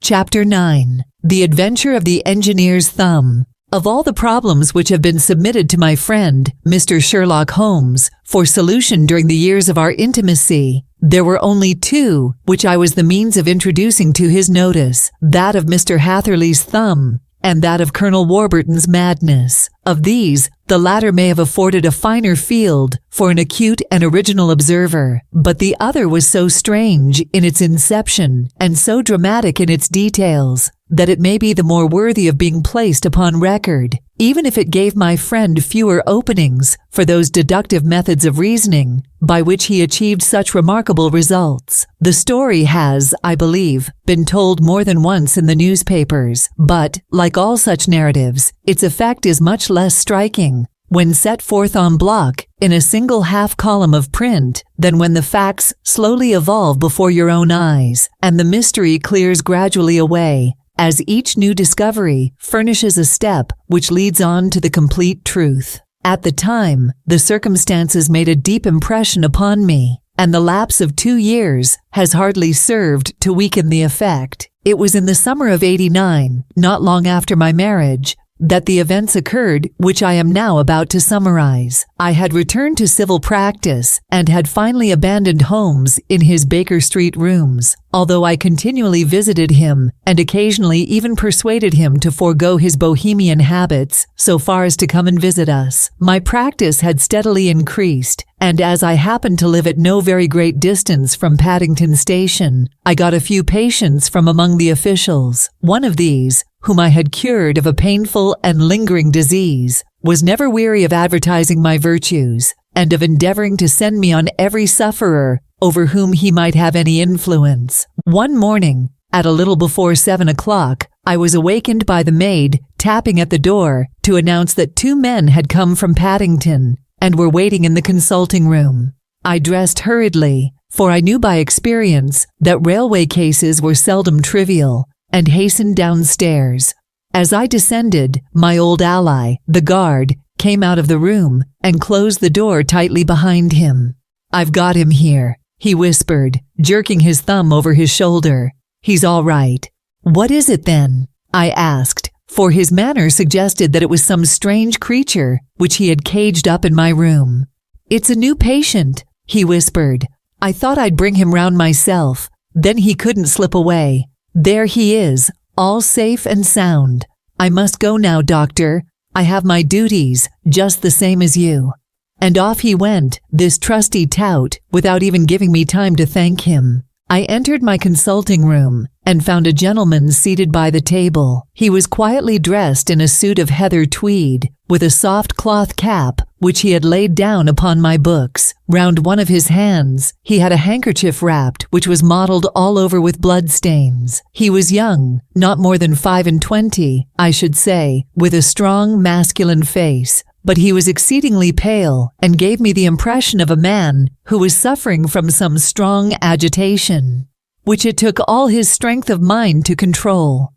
Chapter 9. The Adventure of the Engineer's Thumb. Of all the problems which have been submitted to my friend, Mr. Sherlock Holmes, for solution during the years of our intimacy, there were only two which I was the means of introducing to his notice, that of Mr. Hatherley's thumb, and that of Colonel Warburton's madness. Of these, the latter may have afforded a finer field for an acute and original observer, but the other was so strange in its inception and so dramatic in its details that it may be the more worthy of being placed upon record, even if it gave my friend fewer openings for those deductive methods of reasoning by which he achieved such remarkable results. The story has, I believe, been told more than once in the newspapers, but, like all such narratives, its effect is much less striking when set forth en bloc in a single half-column of print than when the facts slowly evolve before your own eyes, and the mystery clears gradually away, as each new discovery furnishes a step which leads on to the complete truth. At the time, the circumstances made a deep impression upon me, and the lapse of 2 years has hardly served to weaken the effect. It was in the summer of '89, not long after my marriage, that the events occurred which I am now about to summarize. I had returned to civil practice and had finally abandoned Holmes in his Baker Street rooms, although I continually visited him and occasionally even persuaded him to forego his bohemian habits so far as to come and visit us. My practice had steadily increased, and as I happened to live at no very great distance from Paddington Station, I got a few patients from among the officials. One of these, whom I had cured of a painful and lingering disease, was never weary of advertising my virtues, and of endeavoring to send me on every sufferer over whom he might have any influence. One morning, at a little before 7 o'clock, I was awakened by the maid tapping at the door to announce that 2 men had come from Paddington and were waiting in the consulting room. I dressed hurriedly, for I knew by experience that railway cases were seldom trivial, and hastened downstairs. As I descended, my old ally, the guard, came out of the room and closed the door tightly behind him. "I've got him here," he whispered, jerking his thumb over his shoulder. "He's all right." "What is it then?" I asked, for his manner suggested that it was some strange creature which he had caged up in my room. "It's a new patient," he whispered. "I thought I'd bring him round myself. Then he couldn't slip away. There he is, all safe and sound. I must go now, doctor. I have my duties, just the same as you." And off he went, this trusty tout, without even giving me time to thank him. I entered my consulting room and found a gentleman seated by the table. He was quietly dressed in a suit of heather tweed, with a soft cloth cap which he had laid down upon my books. Round one of his hands he had a handkerchief wrapped which was mottled all over with bloodstains. He was young, not more than 25, I should say, with a strong masculine face, but he was exceedingly pale and gave me the impression of a man who was suffering from some strong agitation, which it took all his strength of mind to control.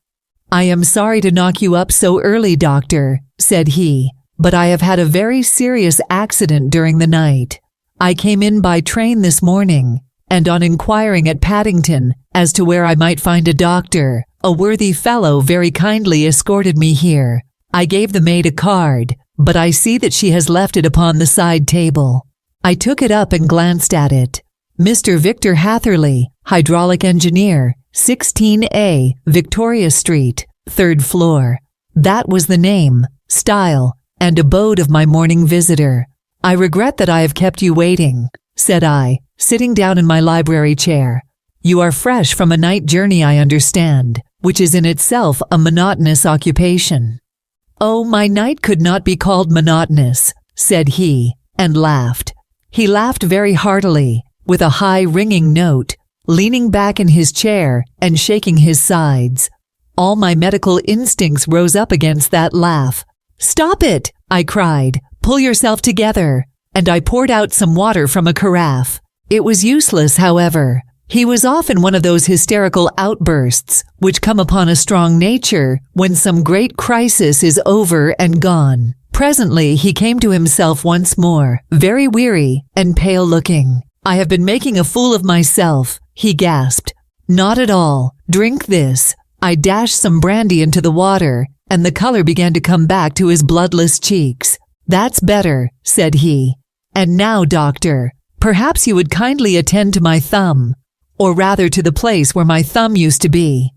"I am sorry to knock you up so early, doctor," said he, "but I have had a very serious accident during the night. I came in by train this morning, and on inquiring at Paddington as to where I might find a doctor, a worthy fellow very kindly escorted me here. I gave the maid a card, but I see that she has left it upon the side table." I took it up and glanced at it. "Mr. Victor Hatherley, hydraulic engineer, 16A, Victoria Street, 3rd floor." That was the name, style, and abode of my morning visitor. "I regret that I have kept you waiting," said I, sitting down in my library chair. "You are fresh from a night journey, I understand, which is in itself a monotonous occupation." "Oh, my night could not be called monotonous," said he, and laughed. He laughed very heartily, with a high ringing note, leaning back in his chair and shaking his sides. All my medical instincts rose up against that laugh. "Stop it!" I cried. "Pull yourself together." And I poured out some water from a carafe. It was useless, however. He was often one of those hysterical outbursts which come upon a strong nature when some great crisis is over and gone. Presently he came to himself once more, very weary and pale-looking. "I have been making a fool of myself," he gasped. "Not at all. Drink this. I dashed some brandy into the water, and the color began to come back to his bloodless cheeks. "That's better," said he. "And now, doctor, perhaps you would kindly attend to my thumb, or rather to the place where my thumb used to be."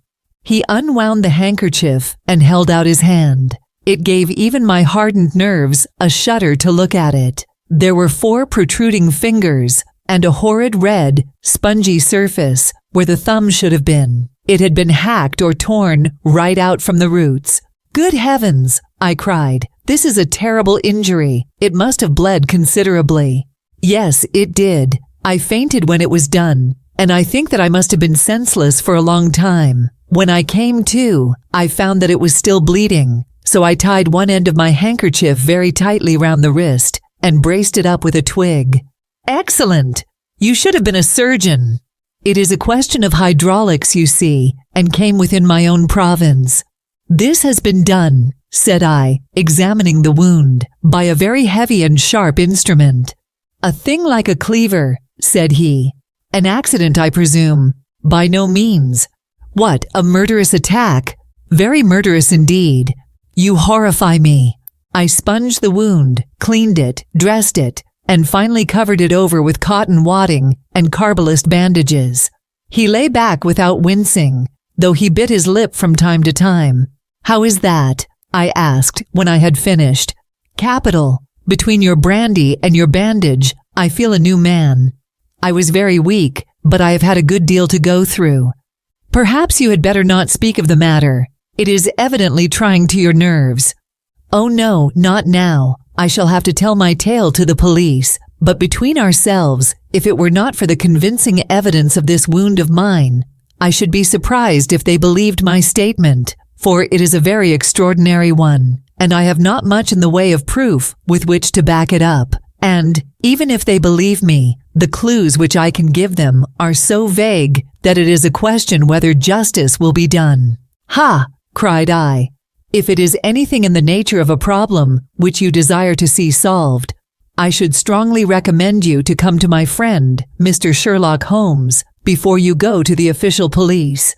He unwound the handkerchief and held out his hand. It gave even my hardened nerves a shudder to look at it. There were 4 protruding fingers and a horrid red, spongy surface where the thumb should have been. It had been hacked or torn right out from the roots. "Good heavens!" I cried. "This is a terrible injury. It must have bled considerably." "Yes, it did. I fainted when it was done, and I think that I must have been senseless for a long time. When I came to, I found that it was still bleeding, so I tied one end of my handkerchief very tightly round the wrist and braced it up with a twig." "Excellent! You should have been a surgeon." "It is a question of hydraulics, you see, and came within my own province." "This has been done," said I, examining the wound, "by a very heavy and sharp instrument." "A thing like a cleaver," said he. "An accident, I presume." "By no means." "What, a murderous attack?" "Very murderous indeed." "You horrify me." I sponged the wound, cleaned it, dressed it, and finally covered it over with cotton wadding and carbolist bandages. He lay back without wincing, though he bit his lip from time to time. "How is that?" I asked when I had finished. "Capital. Between your brandy and your bandage, I feel a new man. I was very weak, but I have had a good deal to go through." "Perhaps you had better not speak of the matter. It is evidently trying to your nerves." "Oh no, not now. I shall have to tell my tale to the police. But between ourselves, if it were not for the convincing evidence of this wound of mine, I should be surprised if they believed my statement, for it is a very extraordinary one, and I have not much in the way of proof with which to back it up. And, even if they believe me, the clues which I can give them are so vague that it is a question whether justice will be done." "Ha!" cried I. "If it is anything in the nature of a problem which you desire to see solved, I should strongly recommend you to come to my friend, Mr. Sherlock Holmes, before you go to the official police."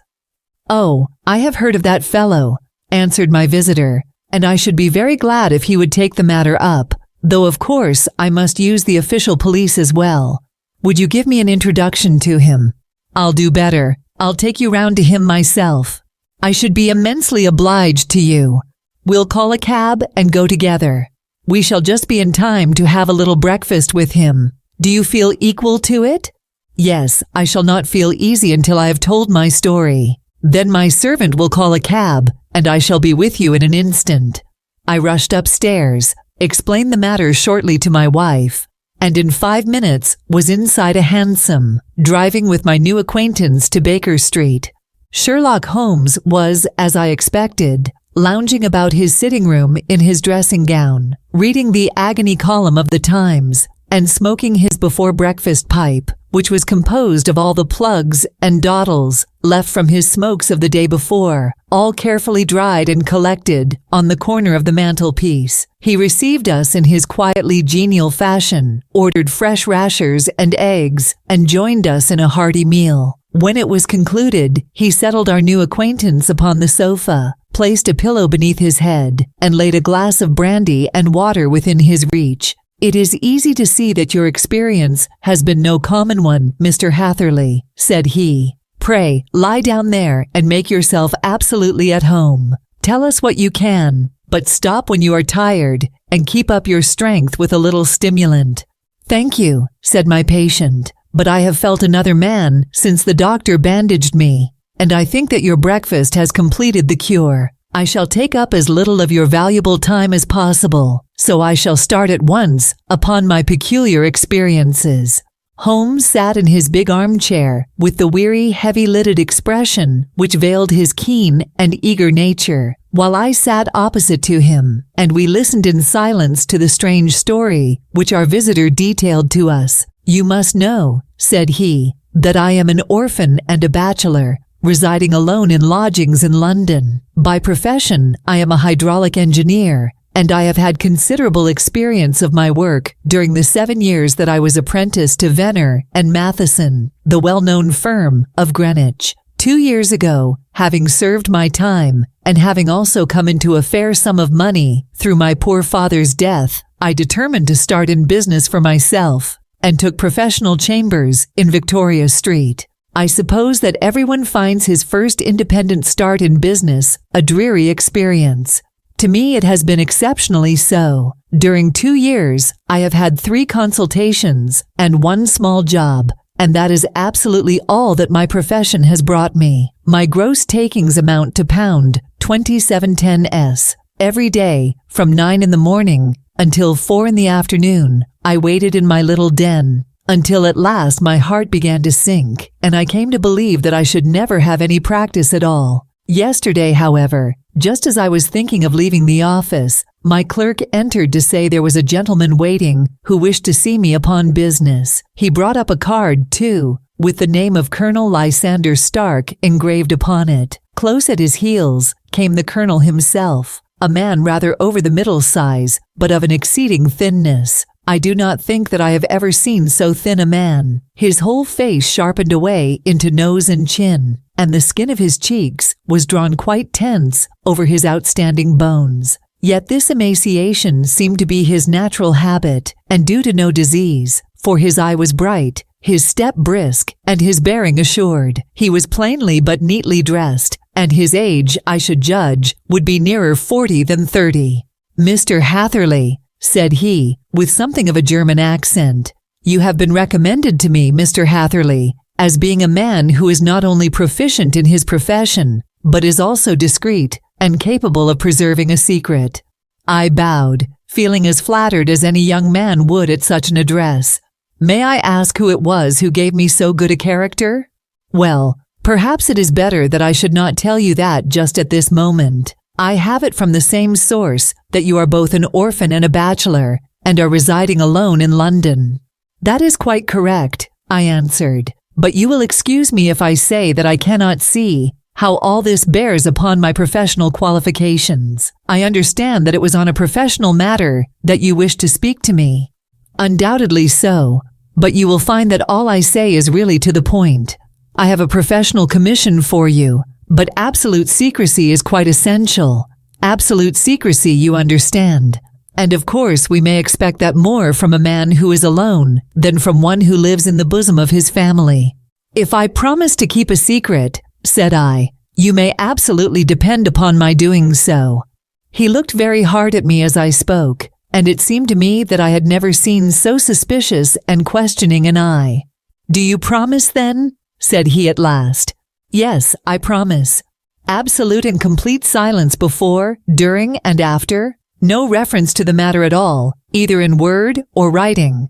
"Oh, I have heard of that fellow," answered my visitor, "and I should be very glad if he would take the matter up, though of course I must use the official police as well. Would you give me an introduction to him?" "I'll do better. I'll take you round to him myself." "I should be immensely obliged to you. We'll call a cab and go together. We shall just be in time to have a little breakfast with him. Do you feel equal to it?" "Yes, I shall not feel easy until I have told my story. Then my servant will call a cab, and I shall be with you in an instant." I rushed upstairs, explained the matter shortly to my wife, and in 5 minutes was inside a hansom, driving with my new acquaintance to Baker Street. Sherlock Holmes was, as I expected, lounging about his sitting room in his dressing gown, reading the agony column of the Times, and smoking his before-breakfast pipe, which was composed of all the plugs and dawdles left from his smokes of the day before, all carefully dried and collected on the corner of the mantelpiece. He received us in his quietly genial fashion, ordered fresh rashers and eggs, and joined us in a hearty meal. When it was concluded, he settled our new acquaintance upon the sofa, placed a pillow beneath his head, and laid a glass of brandy and water within his reach. "It is easy to see that your experience has been no common one, Mr. Hatherley," said he. "Pray, lie down there and make yourself absolutely at home. Tell us what you can, but stop when you are tired and keep up your strength with a little stimulant." "Thank you," said my patient, "but I have felt another man since the doctor bandaged me, and I think that your breakfast has completed the cure. I shall take up as little of your valuable time as possible, so I shall start at once upon my peculiar experiences." Holmes sat in his big armchair with the weary, heavy-lidded expression which veiled his keen and eager nature, while I sat opposite to him, and we listened in silence to the strange story which our visitor detailed to us. "You must know," said he, "that I am an orphan and a bachelor, residing alone in lodgings in London. By profession, I am a hydraulic engineer, and I have had considerable experience of my work during the 7 years that I was apprentice to Venner and Matheson, the well-known firm of Greenwich. 2 years ago, having served my time, and having also come into a fair sum of money through my poor father's death, I determined to start in business for myself, and took professional chambers in Victoria Street. I suppose that everyone finds his first independent start in business a dreary experience. To me, it has been exceptionally so. During 2 years, I have had 3 consultations and 1 small job, and that is absolutely all that my profession has brought me. My gross takings amount to £27.10s. Every day, from 9 in the morning until 4 in the afternoon, I waited in my little den, until at last my heart began to sink, and I came to believe that I should never have any practice at all. Yesterday, however, just as I was thinking of leaving the office, my clerk entered to say there was a gentleman waiting who wished to see me upon business. He brought up a card, too, with the name of Colonel Lysander Stark engraved upon it. Close at his heels came the colonel himself, a man rather over the middle size, but of an exceeding thinness. I do not think that I have ever seen so thin a man. His whole face sharpened away into nose and chin, and the skin of his cheeks was drawn quite tense over his outstanding bones. Yet this emaciation seemed to be his natural habit, and due to no disease, for his eye was bright, his step brisk, and his bearing assured. He was plainly but neatly dressed, and his age, I should judge, would be nearer 40 than 30. "Mr. Hatherley," said he, with something of a German accent, "you have been recommended to me, Mr. Hatherley, as being a man who is not only proficient in his profession, but is also discreet and capable of preserving a secret." I bowed, feeling as flattered as any young man would at such an address. "May I ask who it was who gave me so good a character?" "Well, perhaps it is better that I should not tell you that just at this moment. I have it from the same source that you are both an orphan and a bachelor, and are residing alone in London." "That is quite correct," I answered, "but you will excuse me if I say that I cannot see how all this bears upon my professional qualifications. I understand that it was on a professional matter that you wished to speak to me." "Undoubtedly so, but you will find that all I say is really to the point. I have a professional commission for you, but absolute secrecy is quite essential. Absolute secrecy, you understand. And of course we may expect that more from a man who is alone than from one who lives in the bosom of his family." "If I promise to keep a secret," said I, "you may absolutely depend upon my doing so." He looked very hard at me as I spoke, and it seemed to me that I had never seen so suspicious and questioning an eye. "Do you promise, then?" said he at last. "Yes, I promise. Absolute and complete silence before, during, and after? No reference to the matter at all, either in word or writing."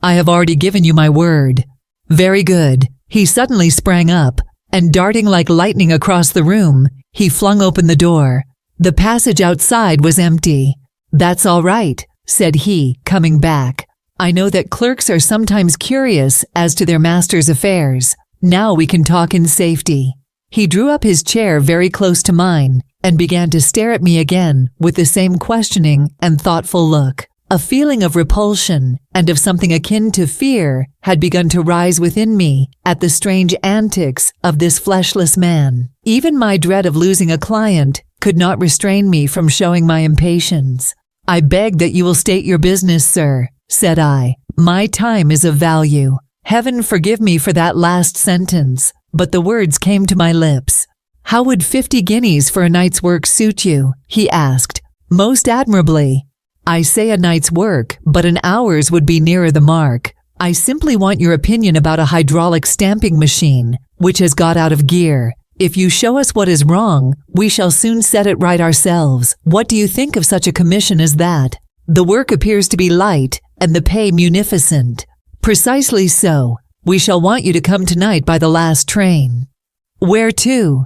"I have already given you my word." "Very good." He suddenly sprang up, and darting like lightning across the room, he flung open the door. The passage outside was empty. "That's all right," said he, coming back. "I know that clerks are sometimes curious as to their master's affairs. Now we can talk in safety." He drew up his chair very close to mine, and began to stare at me again with the same questioning and thoughtful look. A feeling of repulsion and of something akin to fear had begun to rise within me at the strange antics of this fleshless man. Even my dread of losing a client could not restrain me from showing my impatience. "I beg that you will state your business, sir," said I. "My time is of value." Heaven forgive me for that last sentence, but the words came to my lips. "How would 50 guineas for a night's work suit you?" he asked. "Most admirably." "I say a night's work, but an hour's would be nearer the mark. I simply want your opinion about a hydraulic stamping machine, which has got out of gear. If you show us what is wrong, we shall soon set it right ourselves. What do you think of such a commission as that? The work appears to be light, and the pay munificent." "Precisely so. We shall want you to come tonight by the last train." "Where to?"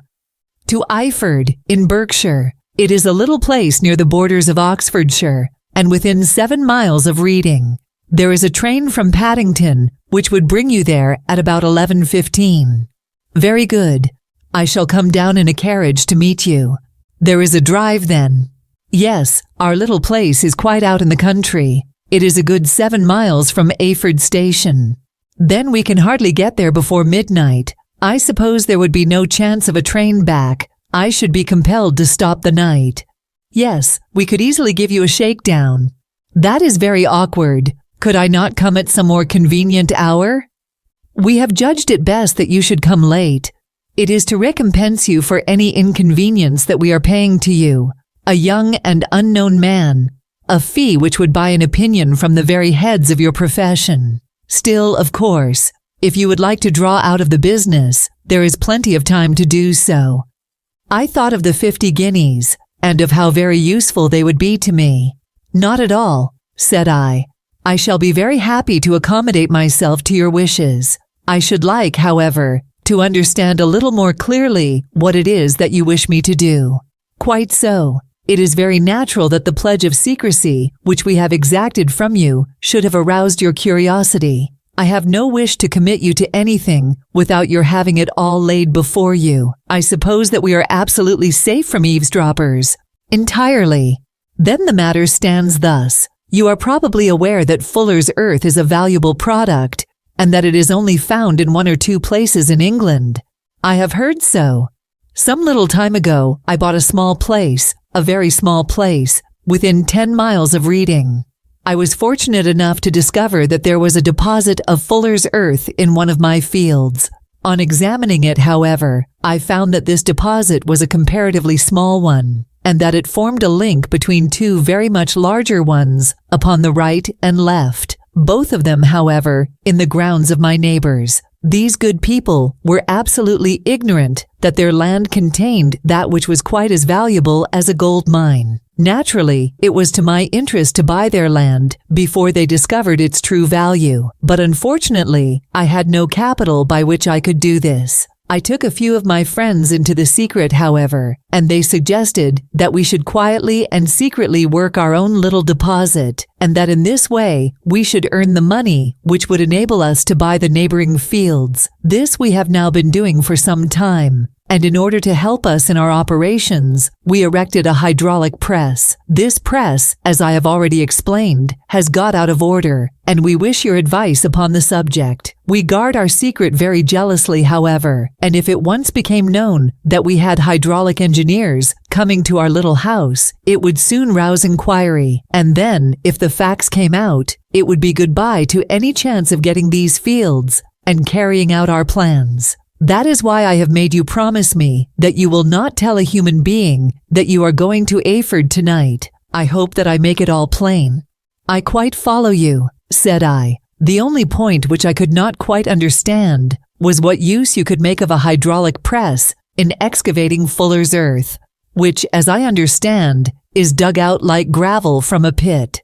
"To Eyford, in Berkshire. It is a little place near the borders of Oxfordshire, and within 7 miles of Reading. There is a train from Paddington, which would bring you there at about 11:15. "Very good. I shall come down in a carriage to meet you." "There is a drive, then?" "Yes, our little place is quite out in the country. It is a good 7 miles from Eyford Station." "Then we can hardly get there before midnight. I suppose there would be no chance of a train back. I should be compelled to stop the night. Yes, we could easily give you a shakedown. That is very awkward. Could I not come at some more convenient hour? We have judged it best that you should come late. It is to recompense you for any inconvenience that we are paying to you, a young and unknown man, a fee which would buy an opinion from the very heads of your profession. Still, of course, if you would like to draw out of the business, there is plenty of time to do so. I thought of the 50 guineas, and of how very useful they would be to me. Not at all, said I. I shall be very happy to accommodate myself to your wishes. I should like, however, to understand a little more clearly what it is that you wish me to do. Quite so. It is very natural that the pledge of secrecy, which we have exacted from you, should have aroused your curiosity. I have no wish to commit you to anything without your having it all laid before you. I suppose that we are absolutely safe from eavesdroppers. Entirely. Then the matter stands thus. You are probably aware that Fuller's Earth is a valuable product, and that it is only found in 1 or 2 places in England. I have heard so. Some little time ago, I bought a small place, a very small place, within 10 miles of Reading. I was fortunate enough to discover that there was a deposit of Fuller's Earth in one of my fields. On examining it, however, I found that this deposit was a comparatively small one, and that it formed a link between 2 very much larger ones upon the right and left, both of them, however, in the grounds of my neighbors. These good people were absolutely ignorant that their land contained that which was quite as valuable as a gold mine. Naturally, it was to my interest to buy their land before they discovered its true value, but unfortunately, I had no capital by which I could do this. I took a few of my friends into the secret, however, and they suggested that we should quietly and secretly work our own little deposit, and that in this way we should earn the money which would enable us to buy the neighboring fields. This we have now been doing for some time, and in order to help us in our operations, we erected a hydraulic press. This press, as I have already explained, has got out of order, and we wish your advice upon the subject. We guard our secret very jealously, however, and if it once became known that we had hydraulic engineers coming to our little house, it would soon rouse inquiry, and then, if the facts came out, it would be goodbye to any chance of getting these fields and carrying out our plans. That is why I have made you promise me that you will not tell a human being that you are going to Ayford tonight. I hope that I make it all plain. I quite follow you, said I. The only point which I could not quite understand was what use you could make of a hydraulic press in excavating Fuller's Earth, which, as I understand, is dug out like gravel from a pit.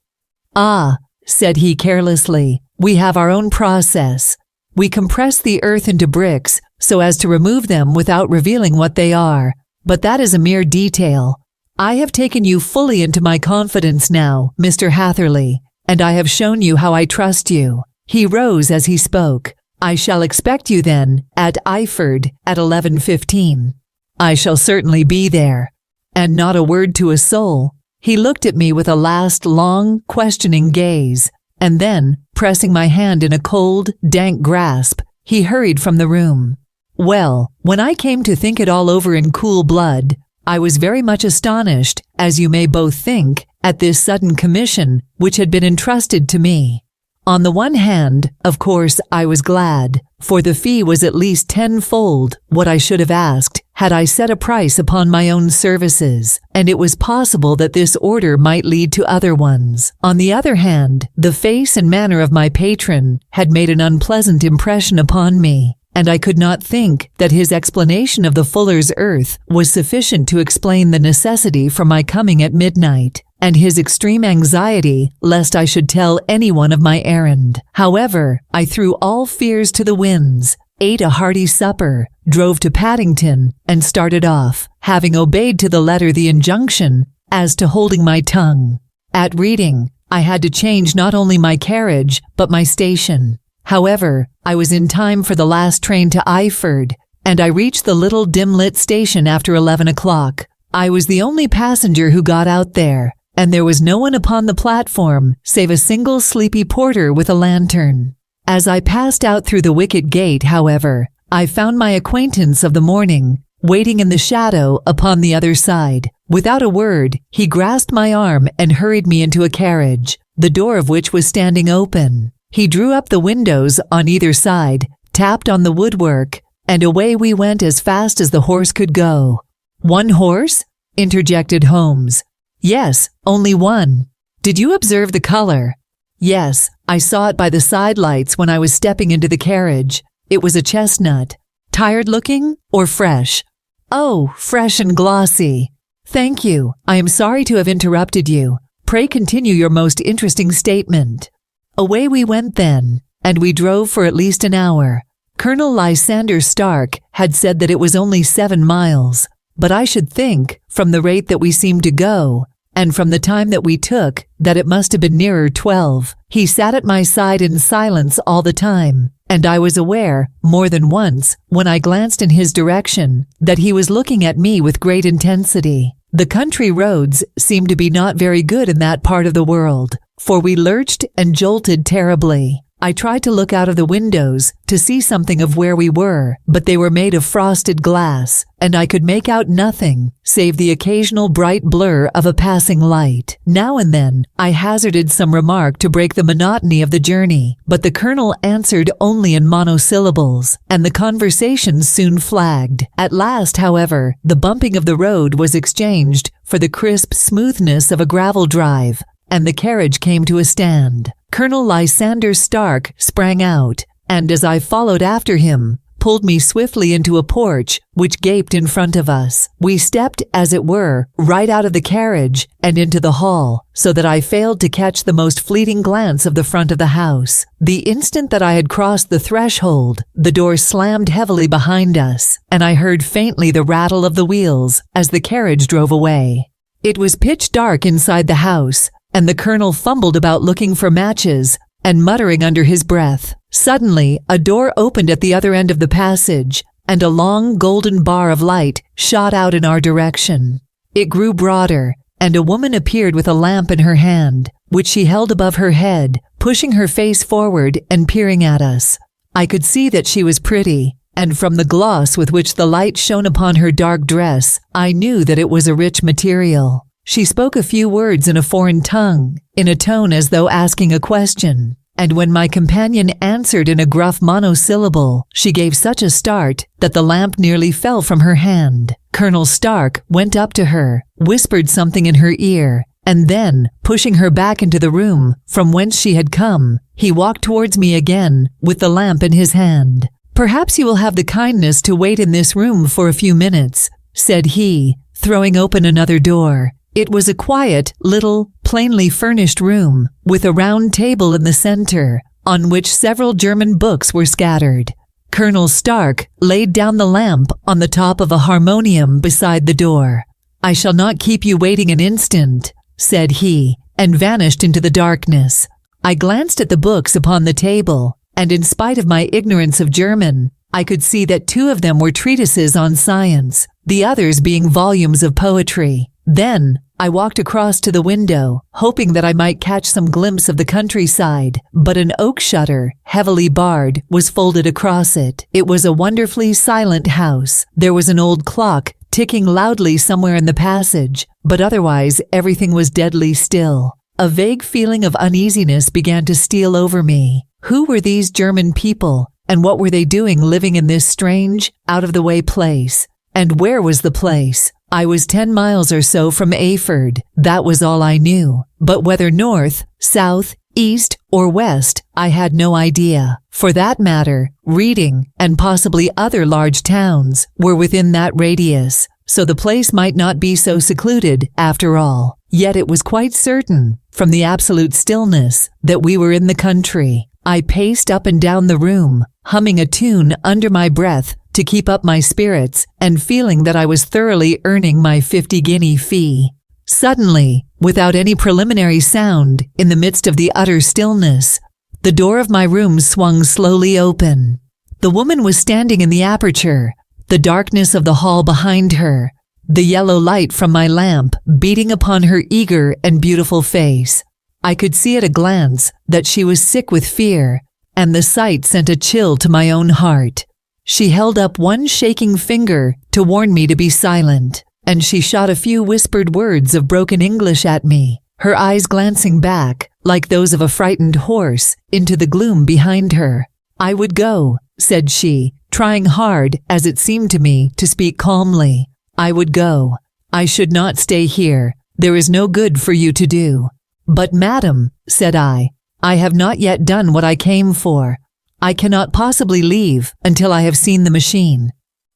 Ah, said he carelessly, we have our own process. We compress the earth into bricks so as to remove them without revealing what they are, but that is a mere detail. I have taken you fully into my confidence now, Mr. Hatherley, and I have shown you how I trust you. He rose as he spoke. I shall expect you then at Ayford at 11:15. I shall certainly be there. And not a word to a soul. He looked at me with a last long, questioning gaze, and then, pressing my hand in a cold, dank grasp, he hurried from the room. Well, when I came to think it all over in cool blood, I was very much astonished, as you may both think, at this sudden commission which had been entrusted to me. On the one hand, of course, I was glad, for the fee was at least tenfold what I should have asked had I set a price upon my own services, and it was possible that this order might lead to other ones. On the other hand, the face and manner of my patron had made an unpleasant impression upon me, and I could not think that his explanation of the Fuller's Earth was sufficient to explain the necessity for my coming at midnight, and his extreme anxiety lest I should tell anyone of my errand. However, I threw all fears to the winds, ate a hearty supper, drove to Paddington, and started off, having obeyed to the letter the injunction as to holding my tongue. At Reading, I had to change not only my carriage, but my station. However, I was in time for the last train to Ayford, and I reached the little dim-lit station after 11 o'clock. I was the only passenger who got out there, and there was no one upon the platform save a single sleepy porter with a lantern. As I passed out through the wicket gate, however, I found my acquaintance of the morning, waiting in the shadow upon the other side. Without a word, he grasped my arm and hurried me into a carriage, the door of which was standing open. He drew up the windows on either side, tapped on the woodwork, and away we went as fast as the horse could go. "One horse?" interjected Holmes. "Yes, only one." "Did you observe the color?" "Yes, I saw it by the side lights when I was stepping into the carriage. It was a chestnut." "Tired looking or fresh?" "Oh, fresh and glossy." "Thank you. I am sorry to have interrupted you. Pray continue your most interesting statement." Away we went then, and we drove for at least an hour. Colonel Lysander Stark had said that it was only 7 miles, but I should think, from the rate that we seemed to go, and from the time that we took, that it must have been nearer 12. He sat at my side in silence all the time, and I was aware, more than once, when I glanced in his direction, that he was looking at me with great intensity. The country roads seemed to be not very good in that part of the world, for we lurched and jolted terribly. I tried to look out of the windows to see something of where we were, but they were made of frosted glass, and I could make out nothing save the occasional bright blur of a passing light. Now and then I hazarded some remark to break the monotony of the journey, but the colonel answered only in monosyllables, and the conversation soon flagged. At last, however, the bumping of the road was exchanged for the crisp smoothness of a gravel drive, and the carriage came to a stand. Colonel Lysander Stark sprang out, and as I followed after him, pulled me swiftly into a porch which gaped in front of us. We stepped, as it were, right out of the carriage and into the hall, so that I failed to catch the most fleeting glance of the front of the house. The instant that I had crossed the threshold, the door slammed heavily behind us, and I heard faintly the rattle of the wheels as the carriage drove away. It was pitch dark inside the house, and the colonel fumbled about looking for matches and muttering under his breath. Suddenly, a door opened at the other end of the passage, and a long golden bar of light shot out in our direction. It grew broader, and a woman appeared with a lamp in her hand, which she held above her head, pushing her face forward and peering at us. I could see that she was pretty, and from the gloss with which the light shone upon her dark dress, I knew that it was a rich material. She spoke a few words in a foreign tongue, in a tone as though asking a question, and when my companion answered in a gruff monosyllable, she gave such a start that the lamp nearly fell from her hand. Colonel Stark went up to her, whispered something in her ear, and then, pushing her back into the room from whence she had come, he walked towards me again with the lamp in his hand. "Perhaps you will have the kindness to wait in this room for a few minutes," said he, throwing open another door. It was a quiet, little, plainly furnished room, with a round table in the center, on which several German books were scattered. Colonel Stark laid down the lamp on the top of a harmonium beside the door. "I shall not keep you waiting an instant," said he, and vanished into the darkness. I glanced at the books upon the table, and in spite of my ignorance of German, I could see that 2 of them were treatises on science, the others being volumes of poetry. Then I walked across to the window, hoping that I might catch some glimpse of the countryside, but an oak shutter, heavily barred, was folded across it. It was a wonderfully silent house. There was an old clock ticking loudly somewhere in the passage, but otherwise everything was deadly still. A vague feeling of uneasiness began to steal over me. Who were these German people, and what were they doing living in this strange, out-of-the-way place? And where was the place? I was 10 miles or so from Aford. That was all I knew. But whether north, south, east, or west, I had no idea. For that matter, Reading, and possibly other large towns, were within that radius, so the place might not be so secluded after all. Yet it was quite certain, from the absolute stillness, that we were in the country. I paced up and down the room, humming a tune under my breath to keep up my spirits, and feeling that I was thoroughly earning my 50-guinea fee. Suddenly, without any preliminary sound, in the midst of the utter stillness, the door of my room swung slowly open. The woman was standing in the aperture, the darkness of the hall behind her, the yellow light from my lamp beating upon her eager and beautiful face. I could see at a glance that she was sick with fear, and the sight sent a chill to my own heart. She held up one shaking finger to warn me to be silent, and she shot a few whispered words of broken English at me, her eyes glancing back, like those of a frightened horse, into the gloom behind her. "I would go," said she, trying hard, as it seemed to me, to speak calmly. "I would go. I should not stay here. There is no good for you to do." "But madam," said I have not yet done what I came for. I cannot possibly leave until I have seen the machine."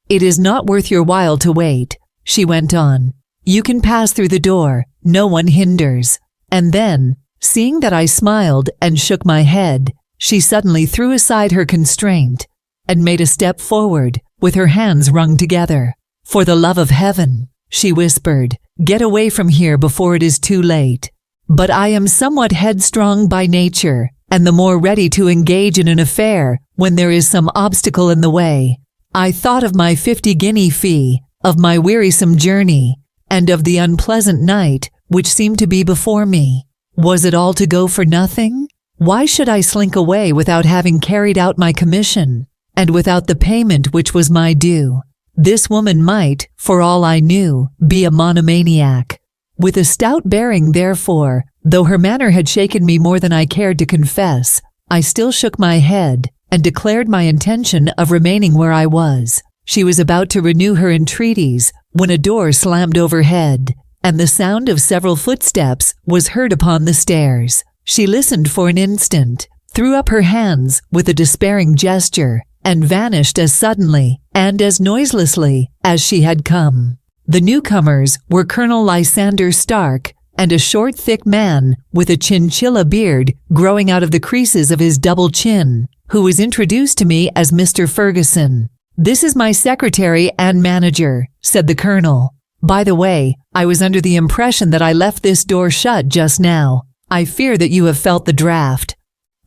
"It is not worth your while to wait," she went on. "You can pass through the door. No one hinders." And then, seeing that I smiled and shook my head, she suddenly threw aside her constraint and made a step forward with her hands wrung together. "For the love of heaven," she whispered, "get away from here before it is too late." But I am somewhat headstrong by nature, and the more ready to engage in an affair when there is some obstacle in the way. I thought of my 50-guinea fee, of my wearisome journey, and of the unpleasant night which seemed to be before me. Was it all to go for nothing? Why should I slink away without having carried out my commission, and without the payment which was my due? This woman might, for all I knew, be a monomaniac. With a stout bearing, therefore, though her manner had shaken me more than I cared to confess, I still shook my head and declared my intention of remaining where I was. She was about to renew her entreaties when a door slammed overhead, and the sound of several footsteps was heard upon the stairs. She listened for an instant, threw up her hands with a despairing gesture, and vanished as suddenly and as noiselessly as she had come. The newcomers were Colonel Lysander Stark and a short, thick man with a chinchilla beard growing out of the creases of his double chin, who was introduced to me as Mr. Ferguson. "This is my secretary and manager," said the colonel. "By the way, I was under the impression that I left this door shut just now. I fear that you have felt the draft."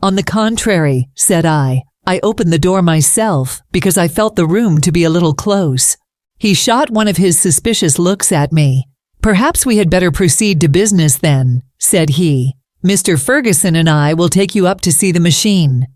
"On the contrary," said I opened the door myself because I felt the room to be a little close. He shot one of his suspicious looks at me. "Perhaps we had better proceed to business then," said he. "Mr. Ferguson and I will take you up to see the machine.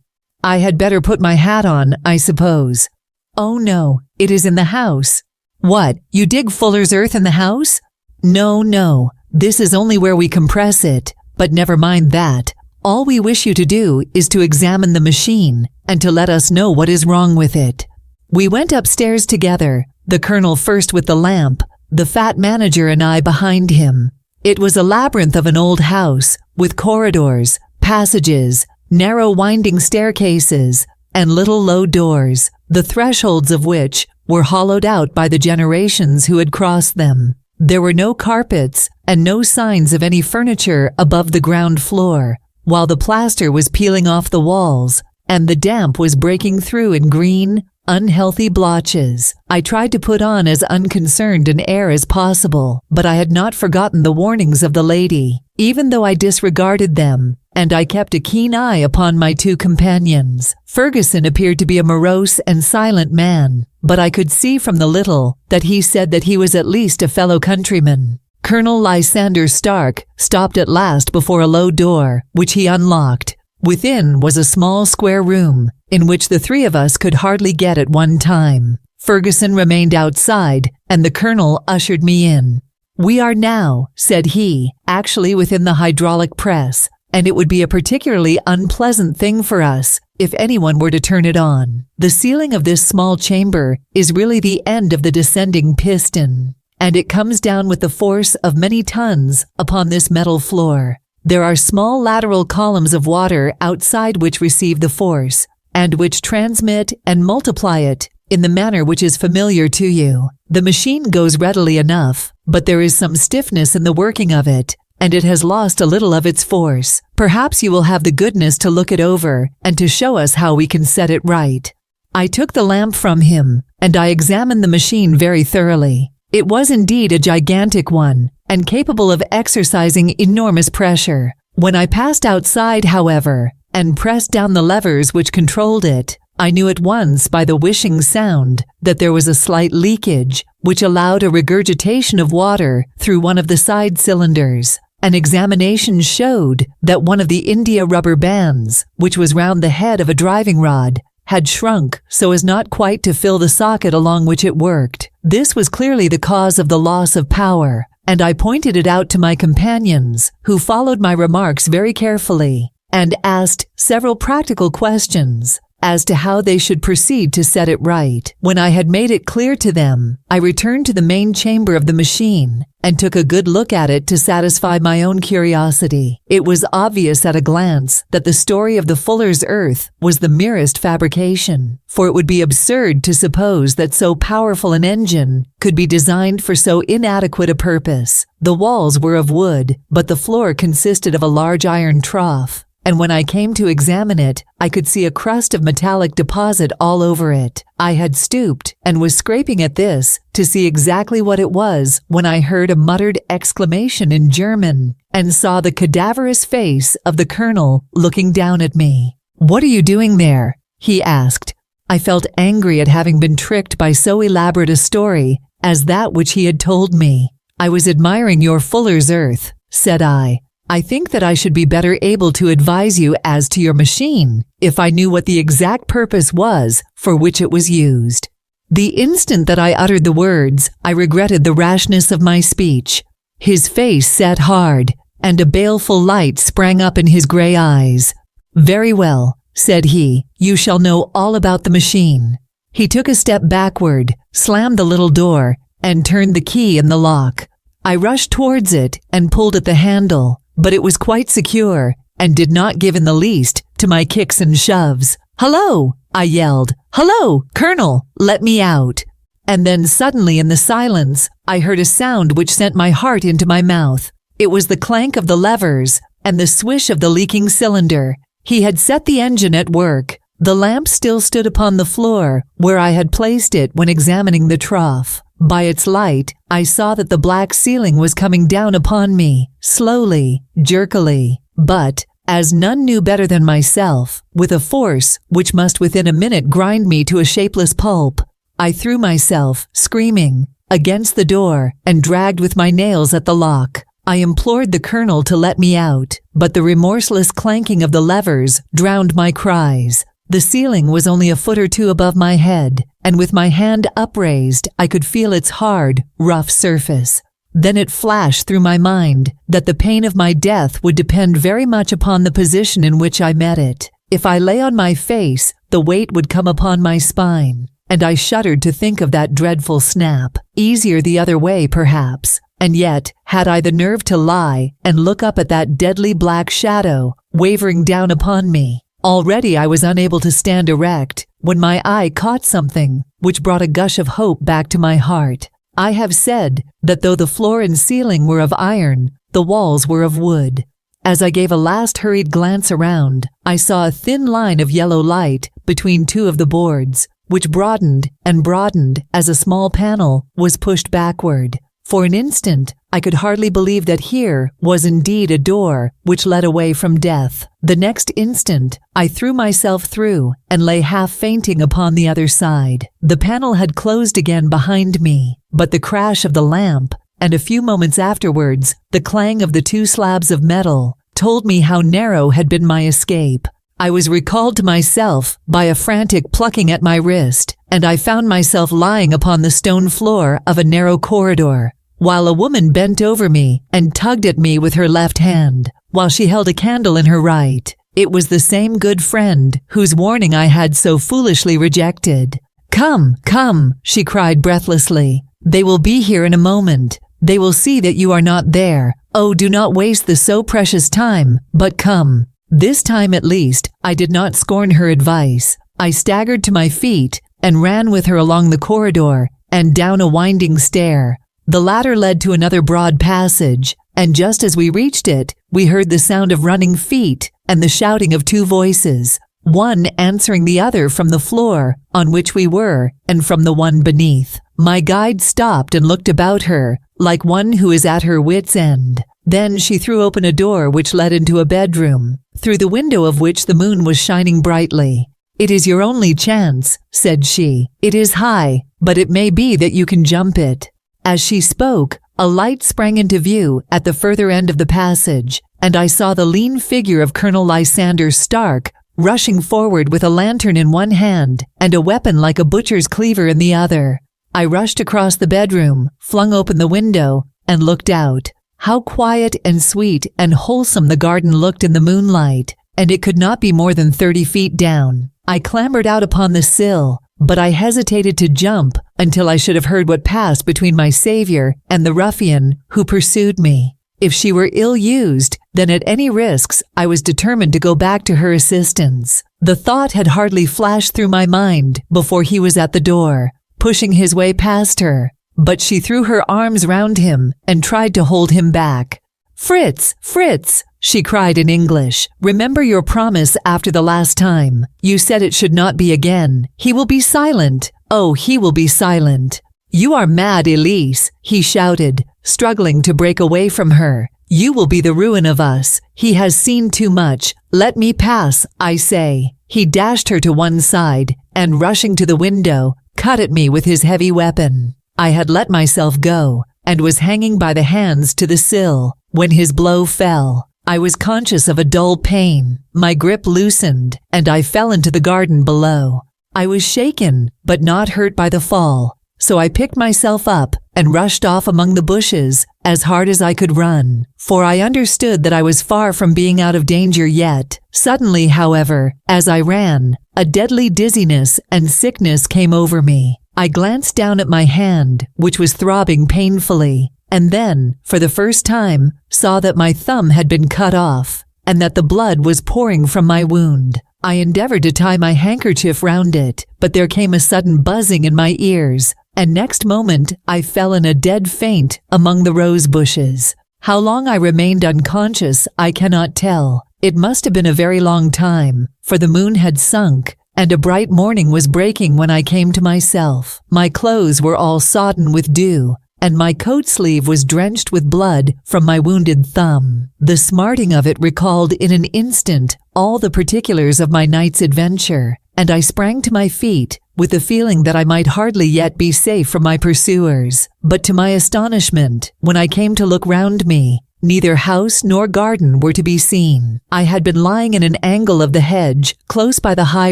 I had better put my hat on, I suppose." "Oh no, it is in the house." "What, you dig fuller's earth in the house?" No, this is only where we compress it, but never mind that. All we wish you to do is to examine the machine and to let us know what is wrong with it." We went upstairs together, the colonel first with the lamp, the fat manager and I behind him. It was a labyrinth of an old house, with corridors, passages, narrow winding staircases, and little low doors, the thresholds of which were hollowed out by the generations who had crossed them. There were no carpets and no signs of any furniture above the ground floor, while the plaster was peeling off the walls, and the damp was breaking through in green, unhealthy blotches. I tried to put on as unconcerned an air as possible, but I had not forgotten the warnings of the lady, even though I disregarded them, and I kept a keen eye upon my two companions. Ferguson appeared to be a morose and silent man, but I could see from the little that he said that he was at least a fellow countryman. Colonel Lysander Stark stopped at last before a low door, which he unlocked. Within was a small square room, in which the three of us could hardly get at one time. Ferguson remained outside, and the colonel ushered me in. "We are now," said he, "actually within the hydraulic press, and it would be a particularly unpleasant thing for us if anyone were to turn it on. The ceiling of this small chamber is really the end of the descending piston, and it comes down with the force of many tons upon this metal floor. There are small lateral columns of water outside which receive the force, and which transmit and multiply it in the manner which is familiar to you. The machine goes readily enough, but there is some stiffness in the working of it, and it has lost a little of its force. Perhaps you will have the goodness to look it over and to show us how we can set it right." I took the lamp from him, and I examined the machine very thoroughly. It was indeed a gigantic one, and capable of exercising enormous pressure. When I passed outside, however, and pressed down the levers which controlled it, I knew at once by the whishing sound that there was a slight leakage, which allowed a regurgitation of water through one of the side cylinders. An examination showed that one of the India rubber bands, which was round the head of a driving rod, had shrunk so as not quite to fill the socket along which it worked. This was clearly the cause of the loss of power, and I pointed it out to my companions, who followed my remarks very carefully, and asked several practical questions as to how they should proceed to set it right. When I had made it clear to them, I returned to the main chamber of the machine and took a good look at it to satisfy my own curiosity. It was obvious at a glance that the story of the fuller's earth was the merest fabrication, for it would be absurd to suppose that so powerful an engine could be designed for so inadequate a purpose. The walls were of wood, but the floor consisted of a large iron trough, and when I came to examine it, I could see a crust of metallic deposit all over it. I had stooped and was scraping at this to see exactly what it was when I heard a muttered exclamation in German and saw the cadaverous face of the colonel looking down at me. "What are you doing there?" he asked. I felt angry at having been tricked by so elaborate a story as that which he had told me. "I was admiring your fuller's earth," said I. "I think that I should be better able to advise you as to your machine if I knew what the exact purpose was for which it was used." The instant that I uttered the words, I regretted the rashness of my speech. His face set hard, and a baleful light sprang up in his gray eyes. "Very well," said he, "you shall know all about the machine." He took a step backward, slammed the little door, and turned the key in the lock. I rushed towards it and pulled at the handle, but it was quite secure and did not give in the least to my kicks and shoves. "Hello!" I yelled. "Hello, Colonel! Let me out!" And then suddenly in the silence, I heard a sound which sent my heart into my mouth. It was the clank of the levers and the swish of the leaking cylinder. He had set the engine at work. The lamp still stood upon the floor where I had placed it when examining the trough. By its light, I saw that the black ceiling was coming down upon me, slowly, jerkily, but, as none knew better than myself, with a force which must within a minute grind me to a shapeless pulp. I threw myself, screaming, against the door and dragged with my nails at the lock. I implored the colonel to let me out, but the remorseless clanking of the levers drowned my cries. The ceiling was only a foot or two above my head, and with my hand upraised, I could feel its hard, rough surface. Then it flashed through my mind that the pain of my death would depend very much upon the position in which I met it. If I lay on my face, the weight would come upon my spine, and I shuddered to think of that dreadful snap. Easier the other way, perhaps, and yet, had I the nerve to lie and look up at that deadly black shadow wavering down upon me? Already I was unable to stand erect when my eye caught something which brought a gush of hope back to my heart. I have said that though the floor and ceiling were of iron, the walls were of wood. As I gave a last hurried glance around, I saw a thin line of yellow light between two of the boards, which broadened and broadened as a small panel was pushed backward. For an instant, I could hardly believe that here was indeed a door which led away from death. The next instant, I threw myself through and lay half fainting upon the other side. The panel had closed again behind me, but the crash of the lamp, and a few moments afterwards, the clang of the two slabs of metal, told me how narrow had been my escape. I was recalled to myself by a frantic plucking at my wrist, and I found myself lying upon the stone floor of a narrow corridor, while a woman bent over me and tugged at me with her left hand, while she held a candle in her right. It was the same good friend whose warning I had so foolishly rejected. "Come, come," she cried breathlessly. "They will be here in a moment. They will see that you are not there. Oh, do not waste the so precious time, but come." This time at least, I did not scorn her advice. I staggered to my feet and ran with her along the corridor and down a winding stair. The latter led to another broad passage, and just as we reached it, we heard the sound of running feet and the shouting of two voices, one answering the other from the floor on which we were and from the one beneath. My guide stopped and looked about her, like one who is at her wit's end. Then she threw open a door which led into a bedroom, through the window of which the moon was shining brightly. "It is your only chance," said she. "It is high, but it may be that you can jump it." As she spoke, a light sprang into view at the further end of the passage, and I saw the lean figure of Colonel Lysander Stark rushing forward with a lantern in one hand and a weapon like a butcher's cleaver in the other. I rushed across the bedroom, flung open the window, and looked out. How quiet and sweet and wholesome the garden looked in the moonlight, and it could not be more than 30 feet down. I clambered out upon the sill, but I hesitated to jump until I should have heard what passed between my savior and the ruffian who pursued me. If she were ill-used, then at any risks, I was determined to go back to her assistance. The thought had hardly flashed through my mind before he was at the door, pushing his way past her. But she threw her arms round him and tried to hold him back. "Fritz, Fritz," she cried in English, "remember your promise after the last time. You said it should not be again. He will be silent. Oh, he will be silent." "You are mad, Elise," he shouted, struggling to break away from her. "You will be the ruin of us. He has seen too much. Let me pass, I say." He dashed her to one side and, rushing to the window, cut at me with his heavy weapon. I had let myself go and was hanging by the hands to the sill when his blow fell. I was conscious of a dull pain. My grip loosened and I fell into the garden below. I was shaken but not hurt by the fall, so I picked myself up and rushed off among the bushes as hard as I could run, for I understood that I was far from being out of danger yet. Suddenly, however, as I ran, a deadly dizziness and sickness came over me. I glanced down at my hand, which was throbbing painfully, and then, for the first time, saw that my thumb had been cut off, and that the blood was pouring from my wound. I endeavored to tie my handkerchief round it, but there came a sudden buzzing in my ears, and next moment I fell in a dead faint among the rose bushes. How long I remained unconscious I cannot tell. It must have been a very long time, for the moon had sunk, and a bright morning was breaking when I came to myself. My clothes were all sodden with dew, and my coat sleeve was drenched with blood from my wounded thumb. The smarting of it recalled in an instant all the particulars of my night's adventure, and I sprang to my feet with the feeling that I might hardly yet be safe from my pursuers. But to my astonishment, when I came to look round me, neither house nor garden were to be seen. I had been lying in an angle of the hedge close by the high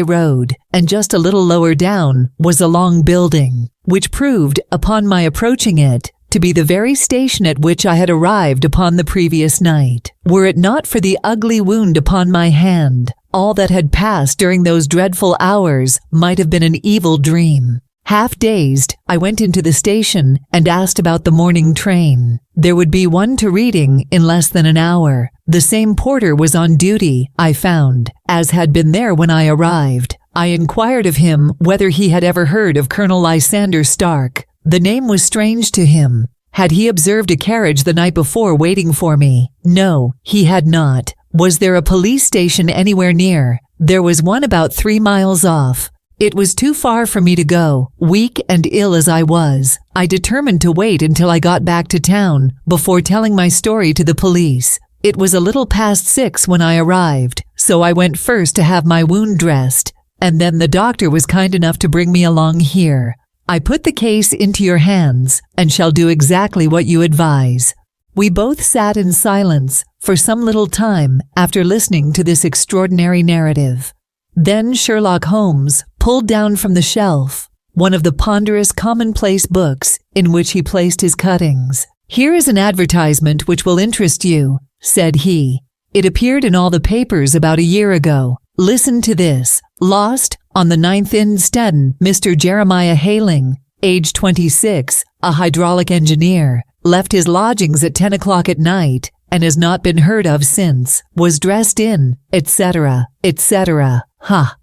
road, and just a little lower down was a long building, which proved, upon my approaching it, to be the very station at which I had arrived upon the previous night. Were it not for the ugly wound upon my hand, all that had passed during those dreadful hours might have been an evil dream. Half dazed, I went into the station and asked about the morning train. There would be one to Reading in less than an hour. The same porter was on duty, I found, as had been there when I arrived. I inquired of him whether he had ever heard of Colonel Lysander Stark. The name was strange to him. Had he observed a carriage the night before waiting for me? No, he had not. Was there a police station anywhere near? There was one about 3 miles off. It was too far for me to go, weak and ill as I was. I determined to wait until I got back to town before telling my story to the police. It was a little past 6 when I arrived, so I went first to have my wound dressed, and then the doctor was kind enough to bring me along here. I put the case into your hands and shall do exactly what you advise." We both sat in silence for some little time after listening to this extraordinary narrative. Then Sherlock Holmes pulled down from the shelf one of the ponderous commonplace books in which he placed his cuttings. "Here is an advertisement which will interest you," said he. "It appeared in all the papers about a year ago. Listen to this. Lost on the 9th Instead, Mr. Jeremiah Hayling, age 26, a hydraulic engineer, left his lodgings at 10 o'clock at night and has not been heard of since. Was dressed in, etc., etc."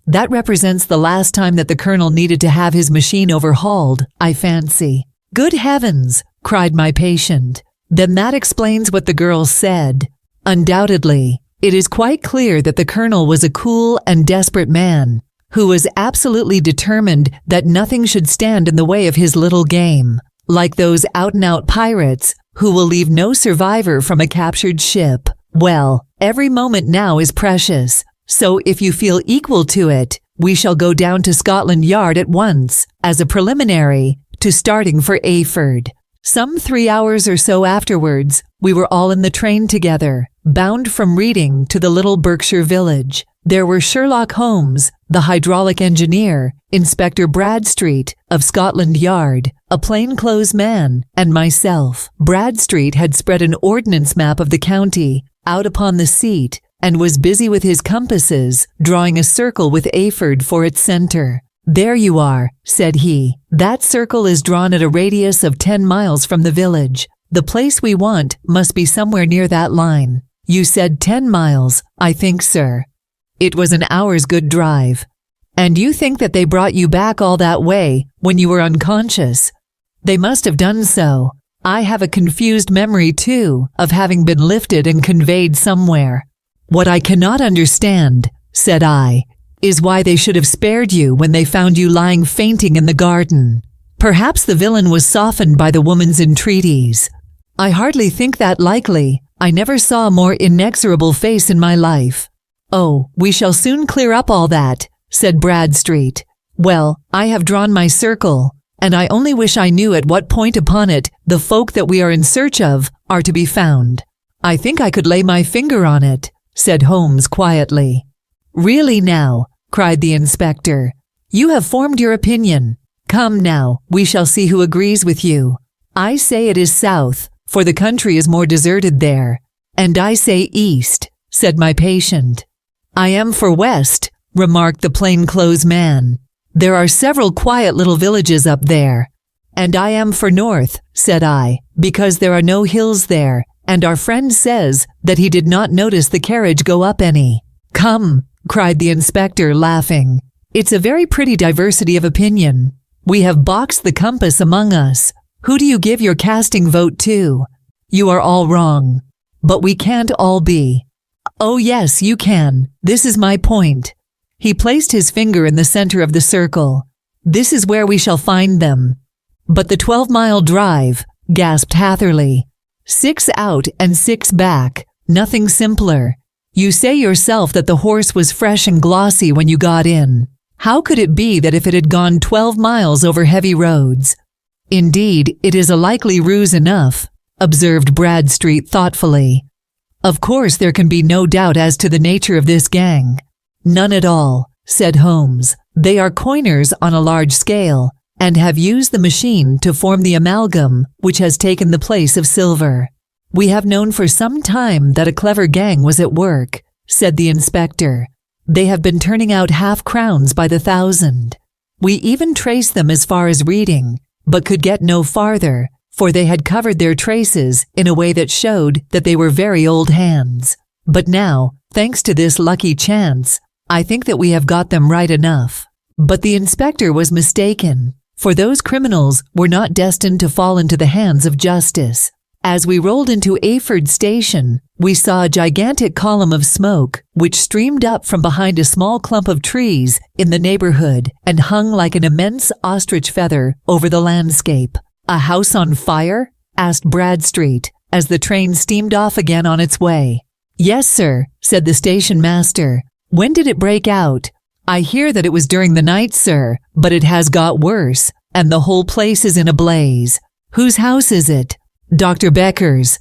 That represents the last time that the colonel needed to have his machine overhauled, I fancy. "Good heavens!" cried my patient. "Then that explains what the girl said. Undoubtedly, it is quite clear that the colonel was a cool and desperate man, who was absolutely determined that nothing should stand in the way of his little game, like those out-and-out pirates who will leave no survivor from a captured ship. Well, every moment now is precious, so if you feel equal to it, we shall go down to Scotland Yard at once, as a preliminary to starting for Ayford." Some 3 hours or so afterwards, we were all in the train together, bound from Reading to the little Berkshire village. There were Sherlock Holmes, the hydraulic engineer, Inspector Bradstreet of Scotland Yard, a plainclothes man, and myself. Bradstreet had spread an ordnance map of the county out upon the seat and was busy with his compasses, drawing a circle with Ayford for its center. "There you are," said he. "That circle is drawn at a radius of 10 miles from the village. The place we want must be somewhere near that line. You said 10 miles, I think, sir." It was an hour's good drive. "And you think that they brought you back all that way when you were unconscious?" "They must have done so. I have a confused memory, too, of having been lifted and conveyed somewhere." "What I cannot understand," said I, "is why they should have spared you when they found you lying fainting in the garden. Perhaps the villain was softened by the woman's entreaties." "I hardly think that likely. I never saw a more inexorable face in my life." "Oh, we shall soon clear up all that," said Bradstreet. "Well, I have drawn my circle, and I only wish I knew at what point upon it the folk that we are in search of are to be found." "I think I could lay my finger on it," said Holmes quietly. "Really now," cried the inspector, "you have formed your opinion. Come now, we shall see who agrees with you. I say it is south, for the country is more deserted there." "And I say east," said my patient. "I am for west," remarked the plainclothes man. "There are several quiet little villages up there." "And I am for north," said I, "because there are no hills there, and our friend says that he did not notice the carriage go up any." "Come," cried the inspector, laughing. "It's a very pretty diversity of opinion. We have boxed the compass among us. Who do you give your casting vote to? You are all wrong. But we can't all be." "Oh yes, you can. This is my point." He placed his finger in the center of the circle. "This is where we shall find them." "But the 12-mile drive," gasped Hatherley. 6 out and 6 back. Nothing simpler. You say yourself that the horse was fresh and glossy when you got in. How could it be that if it had gone 12 miles over heavy roads? "Indeed, it is a likely ruse enough," observed Bradstreet thoughtfully. "Of course there can be no doubt as to the nature of this gang." "None at all," said Holmes. "They are coiners on a large scale, and have used the machine to form the amalgam which has taken the place of silver." "We have known for some time that a clever gang was at work," said the inspector. "They have been turning out half-crowns by the thousand. We even traced them as far as Reading, but could get no farther, for they had covered their traces in a way that showed that they were very old hands. But now, thanks to this lucky chance, I think that we have got them right enough." But the inspector was mistaken, for those criminals were not destined to fall into the hands of justice. As we rolled into Ayford Station, we saw a gigantic column of smoke which streamed up from behind a small clump of trees in the neighborhood and hung like an immense ostrich feather over the landscape. "A house on fire?" asked Bradstreet, as the train steamed off again on its way. "Yes, sir," said the station master. "When did it break out?" "I hear that it was during the night, sir, but it has got worse, and the whole place is in a blaze." "Whose house is it?" "Dr. Becker's."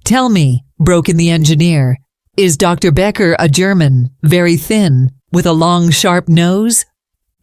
"Tell me," broke in the engineer, "is Dr. Becker a German, very thin, with a long sharp nose?"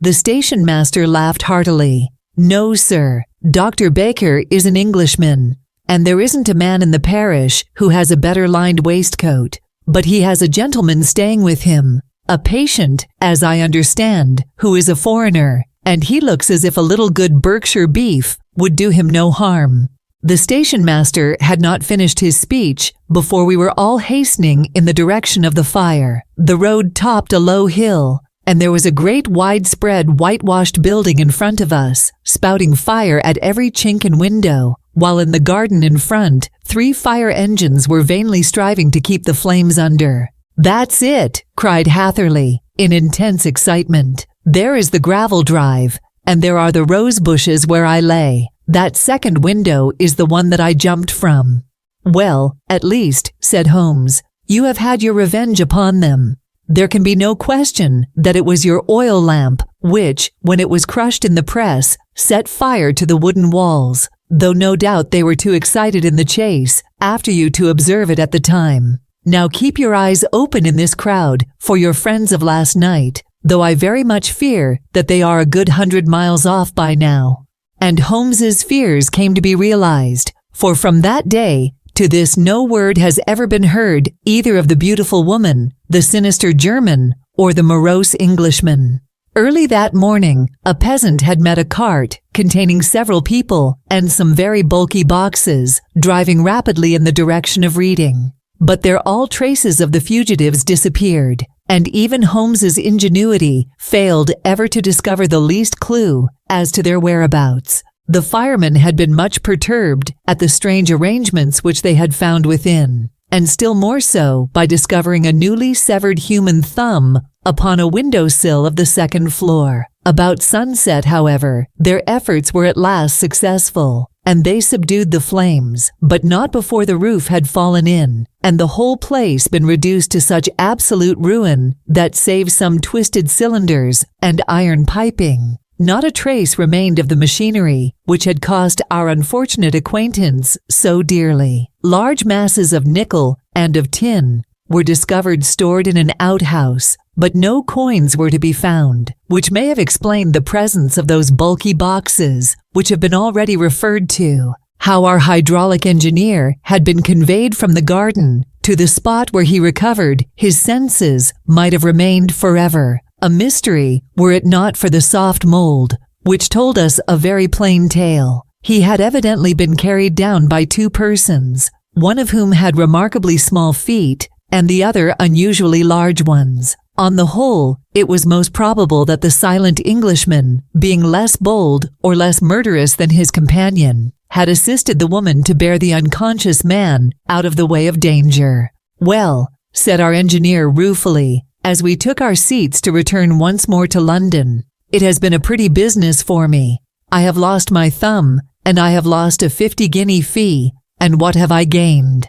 The station master laughed heartily. "No, sir. Dr. Becker is an Englishman, and there isn't a man in the parish who has a better lined waistcoat. But he has a gentleman staying with him, a patient, as I understand, who is a foreigner, and he looks as if a little good Berkshire beef would do him no harm." The station master had not finished his speech before we were all hastening in the direction of the fire. The road topped a low hill, and there was a great widespread whitewashed building in front of us, spouting fire at every chink and window, while in the garden in front 3 fire engines were vainly striving to keep the flames under. "That's it!" cried Hatherley, in intense excitement. "There is the gravel drive, and there are the rose bushes where I lay. That second window is the one that I jumped from." "Well, at least," said Holmes, "you have had your revenge upon them. There can be no question that it was your oil lamp which, when it was crushed in the press, set fire to the wooden walls, though no doubt they were too excited in the chase after you to observe it at the time." Now keep your eyes open in this crowd for your friends of last night, though I very much fear that they are a good 100 miles off by now." And Holmes's fears came to be realized, for from that day to this no word has ever been heard either of the beautiful woman, the sinister German, or the morose Englishman. Early that morning, a peasant had met a cart containing several people and some very bulky boxes driving rapidly in the direction of Reading. But there all traces of the fugitives disappeared, and even Holmes's ingenuity failed ever to discover the least clue as to their whereabouts. The firemen had been much perturbed at the strange arrangements which they had found within, and still more so by discovering a newly severed human thumb upon a windowsill of the second floor. About sunset, however, their efforts were at last successful, and they subdued the flames, but not before the roof had fallen in, and the whole place been reduced to such absolute ruin that, save some twisted cylinders and iron piping, not a trace remained of the machinery which had cost our unfortunate acquaintance so dearly. Large masses of nickel and of tin were discovered stored in an outhouse, but no coins were to be found, which may have explained the presence of those bulky boxes which have been already referred to. How our hydraulic engineer had been conveyed from the garden to the spot where he recovered his senses might have remained forever a mystery were it not for the soft mold, which told us a very plain tale. He had evidently been carried down by two persons, one of whom had remarkably small feet and the other unusually large ones. On the whole, it was most probable that the silent Englishman, being less bold or less murderous than his companion, had assisted the woman to bear the unconscious man out of the way of danger. "Well," said our engineer ruefully, as we took our seats to return once more to London, "it has been a pretty business for me. I have lost my thumb, and I have lost a 50-guinea fee, and what have I gained?"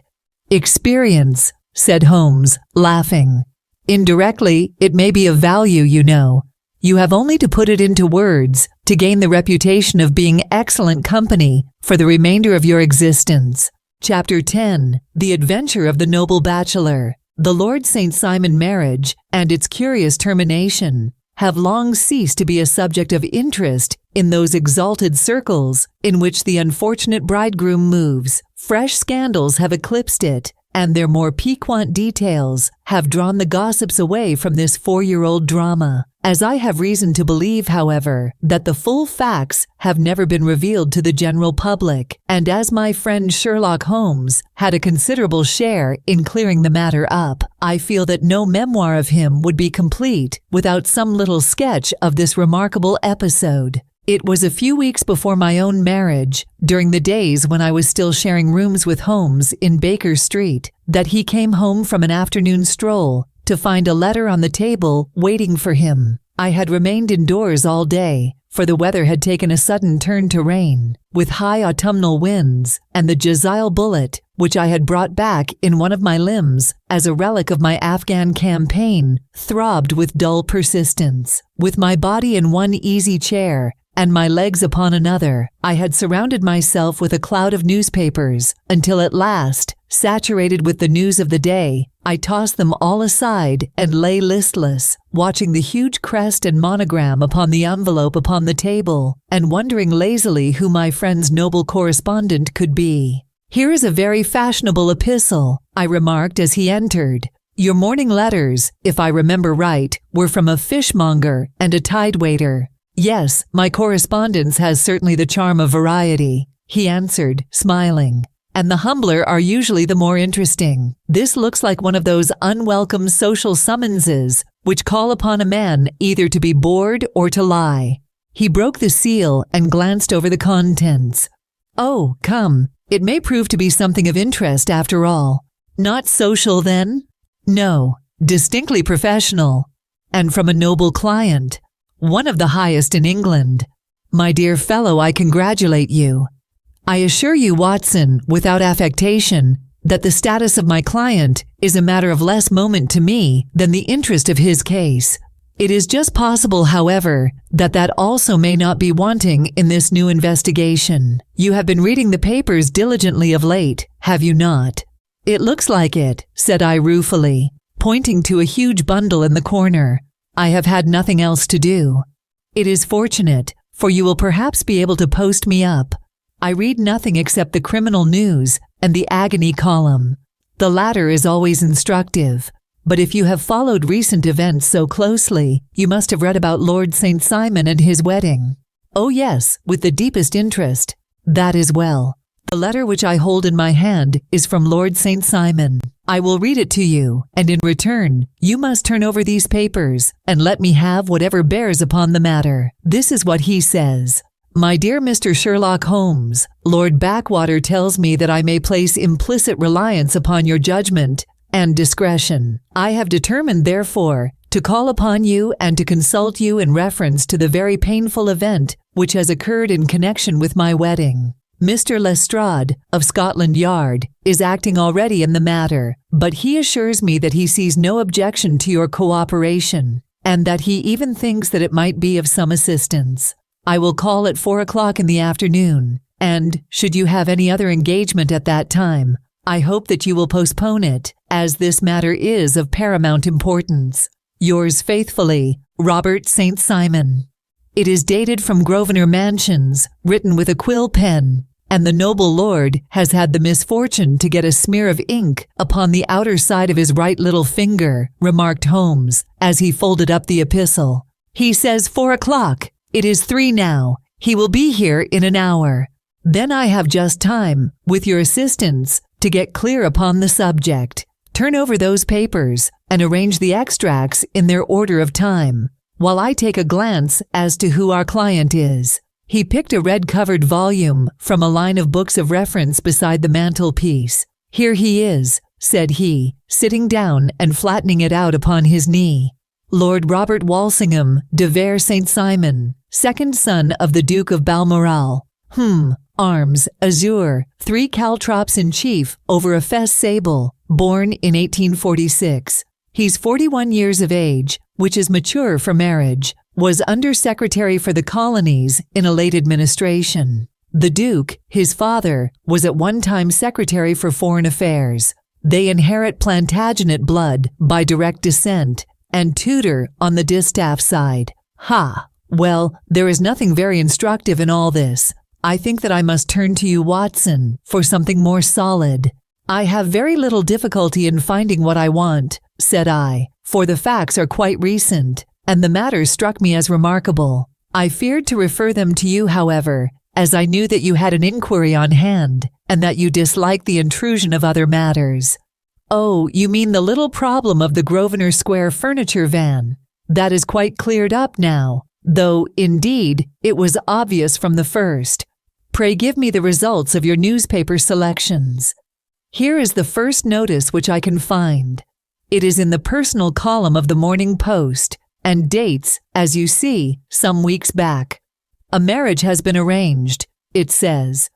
"Experience," said Holmes, laughing. "Indirectly, it may be of value, you know. You have only to put it into words to gain the reputation of being excellent company for the remainder of your existence." Chapter 10. The Adventure of the Noble Bachelor. The Lord St. Simon marriage and its curious termination have long ceased to be a subject of interest in those exalted circles in which the unfortunate bridegroom moves. Fresh scandals have eclipsed it, and their more piquant details have drawn the gossips away from this 4-year-old drama. As I have reason to believe, however, that the full facts have never been revealed to the general public, and as my friend Sherlock Holmes had a considerable share in clearing the matter up, I feel that no memoir of him would be complete without some little sketch of this remarkable episode. It was a few weeks before my own marriage, during the days when I was still sharing rooms with Holmes in Baker Street, that he came home from an afternoon stroll to find a letter on the table waiting for him. I had remained indoors all day, for the weather had taken a sudden turn to rain, with high autumnal winds, and the Jezile bullet, which I had brought back in one of my limbs as a relic of my Afghan campaign, throbbed with dull persistence. With my body in one easy chair, and my legs upon another, I had surrounded myself with a cloud of newspapers, until at last, saturated with the news of the day, I tossed them all aside and lay listless, watching the huge crest and monogram upon the envelope upon the table, and wondering lazily who my friend's noble correspondent could be. "Here is a very fashionable epistle," I remarked as he entered. "Your morning letters, if I remember right, were from a fishmonger and a tide-waiter." "Yes, my correspondence has certainly the charm of variety," he answered, smiling. "And the humbler are usually the more interesting. This looks like one of those unwelcome social summonses which call upon a man either to be bored or to lie." He broke the seal and glanced over the contents. "Oh, come, it may prove to be something of interest after all." "Not social, then?" "No, distinctly professional. And from a noble client. One of the highest in England. My dear fellow, I congratulate you. I assure you, Watson, without affectation, that the status of my client is a matter of less moment to me than the interest of his case. It is just possible, however, that also may not be wanting in this new investigation. You have been reading the papers diligently of late, have you not?" "It looks like it," said I ruefully, pointing to a huge bundle in the corner. "I have had nothing else to do." "It is fortunate, for you will perhaps be able to post me up. I read nothing except the criminal news and the agony column. The latter is always instructive. But if you have followed recent events so closely, you must have read about Lord St. Simon and his wedding." "Oh yes, with the deepest interest." "That is well. The letter which I hold in my hand is from Lord St. Simon. I will read it to you, and in return, you must turn over these papers and let me have whatever bears upon the matter. This is what he says. My dear Mr. Sherlock Holmes, Lord Backwater tells me that I may place implicit reliance upon your judgment and discretion. I have determined, therefore, to call upon you and to consult you in reference to the very painful event which has occurred in connection with my wedding. Mr. Lestrade, of Scotland Yard, is acting already in the matter, but he assures me that he sees no objection to your cooperation, and that he even thinks that it might be of some assistance. I will call at 4 o'clock in the afternoon, and, should you have any other engagement at that time, I hope that you will postpone it, as this matter is of paramount importance. Yours faithfully, Robert St. Simon. It is dated from Grosvenor Mansions, written with a quill pen, and the noble lord has had the misfortune to get a smear of ink upon the outer side of his right little finger, remarked Holmes, as he folded up the epistle. He says 4 o'clock. It is 3 now. He will be here in an hour. Then I have just time, with your assistance, to get clear upon the subject. Turn over those papers and arrange the extracts in their order of time, while I take a glance as to who our client is. He picked a red-covered volume from a line of books of reference beside the mantelpiece. Here he is, said he, sitting down and flattening it out upon his knee. Lord Robert Walsingham de Vere St. Simon, second son of the Duke of Balmoral. Arms, azure, 3 caltrops in chief over a fess sable, born in 1846. He's 41 years of age, which is mature for marriage, was Under-Secretary for the Colonies in a late administration. The Duke, his father, was at one time Secretary for Foreign Affairs. They inherit Plantagenet blood by direct descent, and Tudor on the distaff side. Ha! Well, there is nothing very instructive in all this. I think that I must turn to you, Watson, for something more solid. I have very little difficulty in finding what I want, said I, for the facts are quite recent, and the matter struck me as remarkable. I feared to refer them to you, however, as I knew that you had an inquiry on hand, and that you disliked the intrusion of other matters. Oh, you mean the little problem of the Grosvenor Square furniture van. That is quite cleared up now, though, indeed, it was obvious from the first. Pray give me the results of your newspaper selections. Here is the first notice which I can find. It is in the personal column of the Morning Post, and dates, as you see, some weeks back. A marriage has been arranged, it says,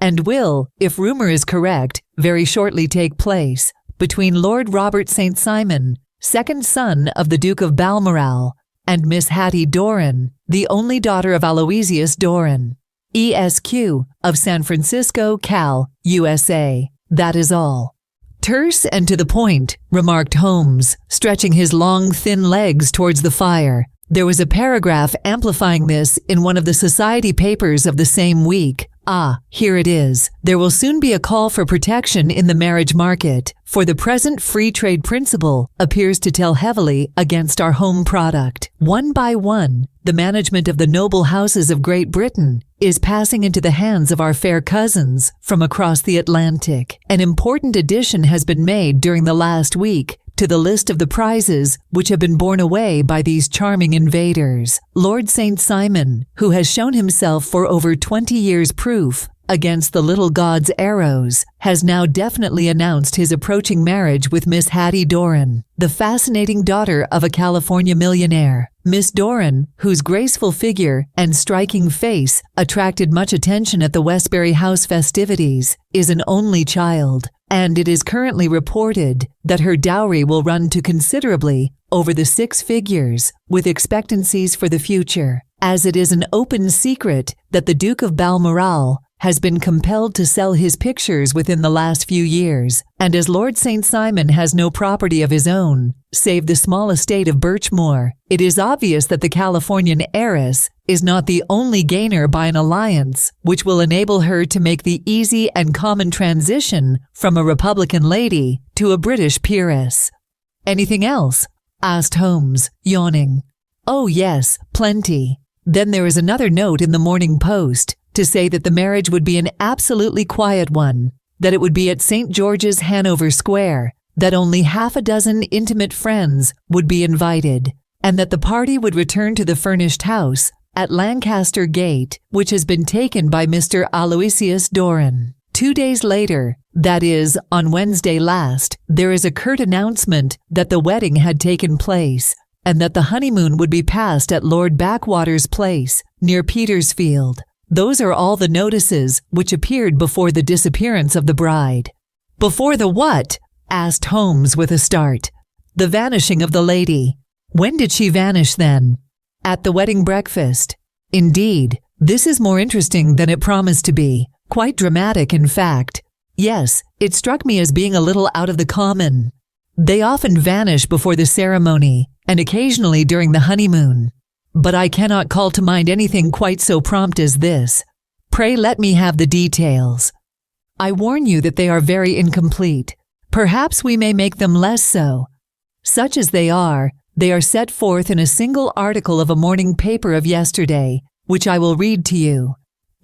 and will, if rumor is correct, very shortly take place, between Lord Robert St. Simon, second son of the Duke of Balmoral, and Miss Hattie Doran, the only daughter of Aloysius Doran, ESQ, of San Francisco, Cal, USA. That is all. Terse and to the point, remarked Holmes, stretching his long, thin legs towards the fire. There was a paragraph amplifying this in one of the society papers of the same week. Ah, here it is. There will soon be a call for protection in the marriage market, for the present free trade principle appears to tell heavily against our home product. One by one, the management of the noble houses of Great Britain is passing into the hands of our fair cousins from across the Atlantic. An important addition has been made during the last week to the list of the prizes which have been borne away by these charming invaders. Lord St. Simon, who has shown himself for over 20 years proof against the little god's arrows, has now definitely announced his approaching marriage with Miss Hattie Doran, the fascinating daughter of a California millionaire. Miss Doran, whose graceful figure and striking face attracted much attention at the Westbury House festivities, is an only child, and it is currently reported that her dowry will run to considerably over the 6 figures, with expectancies for the future, as it is an open secret that the Duke of Balmoral has been compelled to sell his pictures within the last few years, and as Lord St. Simon has no property of his own, save the small estate of Birchmoor, it is obvious that the Californian heiress is not the only gainer by an alliance which will enable her to make the easy and common transition from a Republican lady to a British peeress. "Anything else?" asked Holmes, yawning. "Oh yes, plenty. Then there is another note in the Morning Post to say that the marriage would be an absolutely quiet one, that it would be at St. George's, Hanover Square, that only half a dozen intimate friends would be invited, and that the party would return to the furnished house at Lancaster Gate, which has been taken by Mr. Aloysius Doran. 2 days later, that is, on Wednesday last, there is a curt announcement that the wedding had taken place, and that the honeymoon would be passed at Lord Backwater's place, near Petersfield. Those are all the notices which appeared before the disappearance of the bride." "Before the what?" asked Holmes with a start. "The vanishing of the lady. When did she vanish then?" "At the wedding breakfast." "Indeed, this is more interesting than it promised to be. Quite dramatic, in fact. Yes, it struck me as being a little out of the common. They often vanish before the ceremony, and occasionally during the honeymoon. But I cannot call to mind anything quite so prompt as this. Pray let me have the details." "I warn you that they are very incomplete. Perhaps we may make them less so. Such as they are set forth in a single article of a morning paper of yesterday, which I will read to you.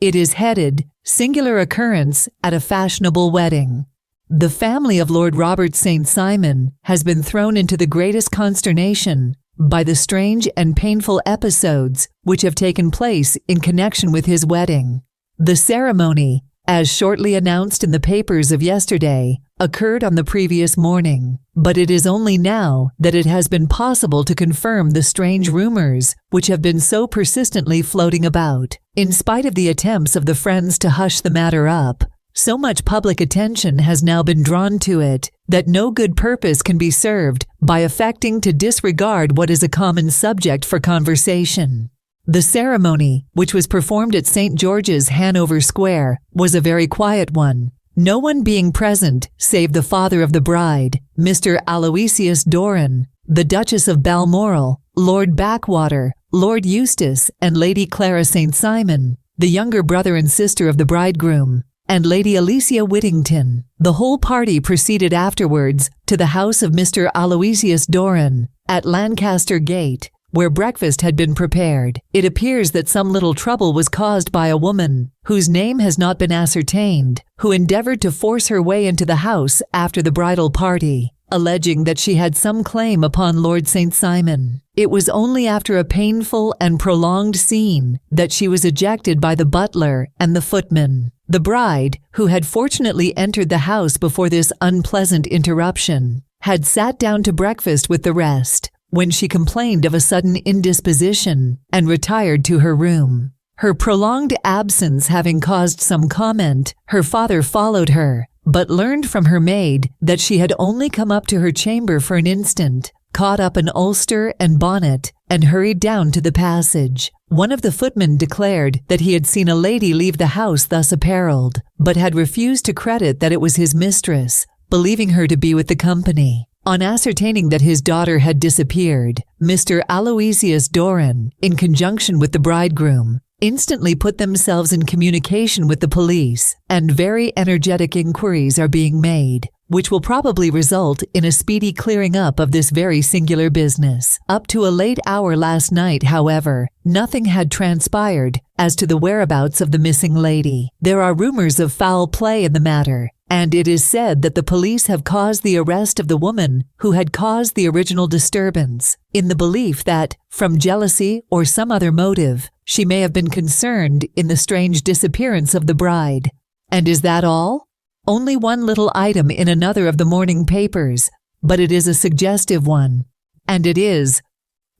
It is headed, 'Singular Occurrence at a Fashionable Wedding.' The family of Lord Robert St. Simon has been thrown into the greatest consternation by the strange and painful episodes which have taken place in connection with his wedding. The ceremony, as shortly announced in the papers of yesterday, occurred on the previous morning, but it is only now that it has been possible to confirm the strange rumors which have been so persistently floating about. In spite of the attempts of the friends to hush the matter up, so much public attention has now been drawn to it that no good purpose can be served by affecting to disregard what is a common subject for conversation. The ceremony, which was performed at St. George's, Hanover Square, was a very quiet one, no one being present save the father of the bride, Mr. Aloysius Doran, the Duchess of Balmoral, Lord Backwater, Lord Eustace, and Lady Clara St. Simon, the younger brother and sister of the bridegroom, and Lady Alicia Whittington. The whole party proceeded afterwards to the house of Mr. Aloysius Doran at Lancaster Gate, where breakfast had been prepared. It appears that some little trouble was caused by a woman, whose name has not been ascertained, who endeavored to force her way into the house after the bridal party, alleging that she had some claim upon Lord St. Simon. It was only after a painful and prolonged scene that she was ejected by the butler and the footman. The bride, who had fortunately entered the house before this unpleasant interruption, had sat down to breakfast with the rest, when she complained of a sudden indisposition and retired to her room. Her prolonged absence having caused some comment, her father followed her, but learned from her maid that she had only come up to her chamber for an instant, caught up an ulster and bonnet, and hurried down to the passage. One of the footmen declared that he had seen a lady leave the house thus apparelled, but had refused to credit that it was his mistress, believing her to be with the company. On ascertaining that his daughter had disappeared, Mr. Aloysius Doran, in conjunction with the bridegroom, instantly put themselves in communication with the police, and very energetic inquiries are being made, which will probably result in a speedy clearing up of this very singular business. Up to a late hour last night, however, nothing had transpired as to the whereabouts of the missing lady. There are rumors of foul play in the matter, and it is said that the police have caused the arrest of the woman who had caused the original disturbance, in the belief that, from jealousy or some other motive, she may have been concerned in the strange disappearance of the bride. And is that all? Only one little item in another of the morning papers, but it is a suggestive one, and it is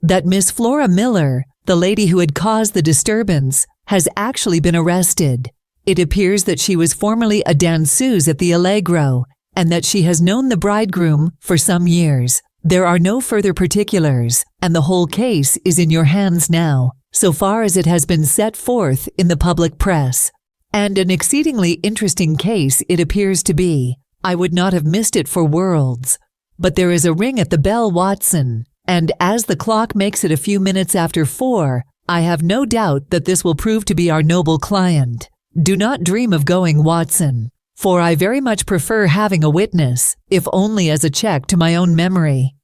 that Miss Flora Miller, the lady who had caused the disturbance, has actually been arrested. It appears that she was formerly a danseuse at the Allegro, and that she has known the bridegroom for some years. There are no further particulars, and the whole case is in your hands now, so far as it has been set forth in the public press. And an exceedingly interesting case it appears to be. I would not have missed it for worlds. But there is a ring at the bell, Watson, and as the clock makes it a few minutes after 4, I have no doubt that this will prove to be our noble client. Do not dream of going, Watson, for I very much prefer having a witness, if only as a check to my own memory.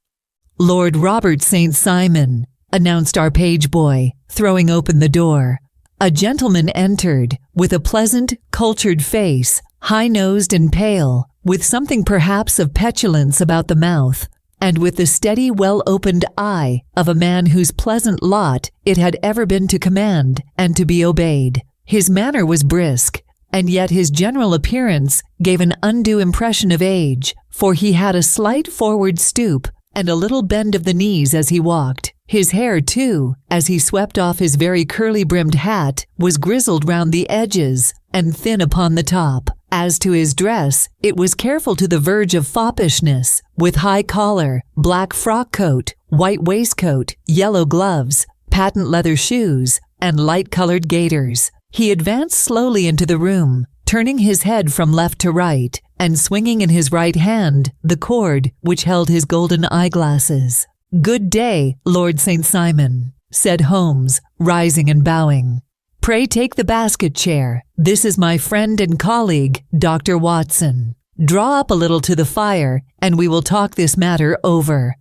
Lord Robert St. Simon, announced our page boy, throwing open the door. A gentleman entered, with a pleasant, cultured face, high-nosed and pale, with something perhaps of petulance about the mouth, and with the steady, well-opened eye of a man whose pleasant lot it had ever been to command and to be obeyed. His manner was brisk, and yet his general appearance gave an undue impression of age, for he had a slight forward stoop and a little bend of the knees as he walked. His hair, too, as he swept off his very curly-brimmed hat, was grizzled round the edges and thin upon the top. As to his dress, it was careful to the verge of foppishness, with high collar, black frock coat, white waistcoat, yellow gloves, patent leather shoes, and light-colored gaiters. He advanced slowly into the room, turning his head from left to right, and swinging in his right hand the cord which held his golden eyeglasses. "Good day, Lord St. Simon," said Holmes, rising and bowing. "Pray take the basket chair. This is my friend and colleague, Dr. Watson. Draw up a little to the fire, and we will talk this matter over.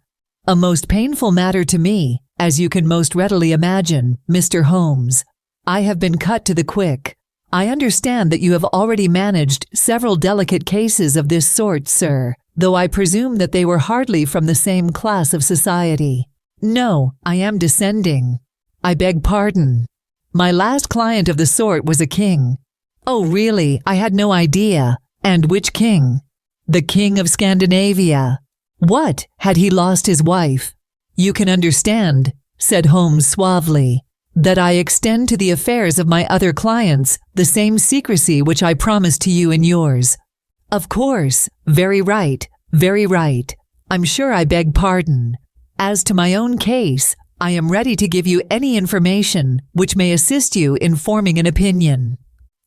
A most painful matter to me, as you can most readily imagine, Mr. Holmes. I have been cut to the quick. I understand that you have already managed several delicate cases of this sort, sir, though I presume that they were hardly from the same class of society. No, I am descending. I beg pardon. My last client of the sort was a king. Oh, really, I had no idea. And which king? The King of Scandinavia. What, had he lost his wife? You can understand, said Holmes suavely, that I extend to the affairs of my other clients the same secrecy which I promised to you in yours. Of course, very right, very right. I'm sure I beg pardon. As to my own case, I am ready to give you any information which may assist you in forming an opinion.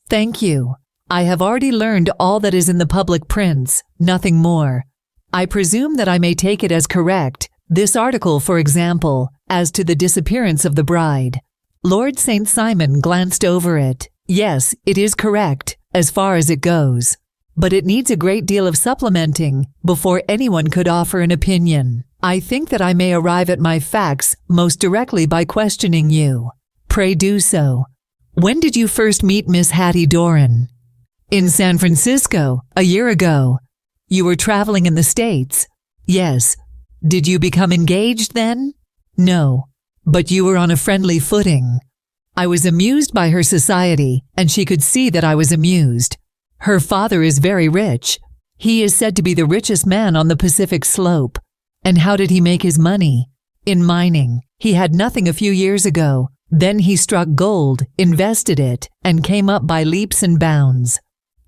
Thank you. I have already learned all that is in the public prints, nothing more. I presume that I may take it as correct, this article, for example, as to the disappearance of the bride. Lord St. Simon glanced over it. Yes, it is correct, as far as it goes. But it needs a great deal of supplementing before anyone could offer an opinion. I think that I may arrive at my facts most directly by questioning you. Pray do so. When did you first meet Miss Hattie Doran? In San Francisco, a year ago. You were traveling in the States? Yes. Did you become engaged then? No. But you were on a friendly footing. I was amused by her society, and she could see that I was amused. Her father is very rich. He is said to be the richest man on the Pacific slope. And how did he make his money? In mining. He had nothing a few years ago. Then he struck gold, invested it, and came up by leaps and bounds.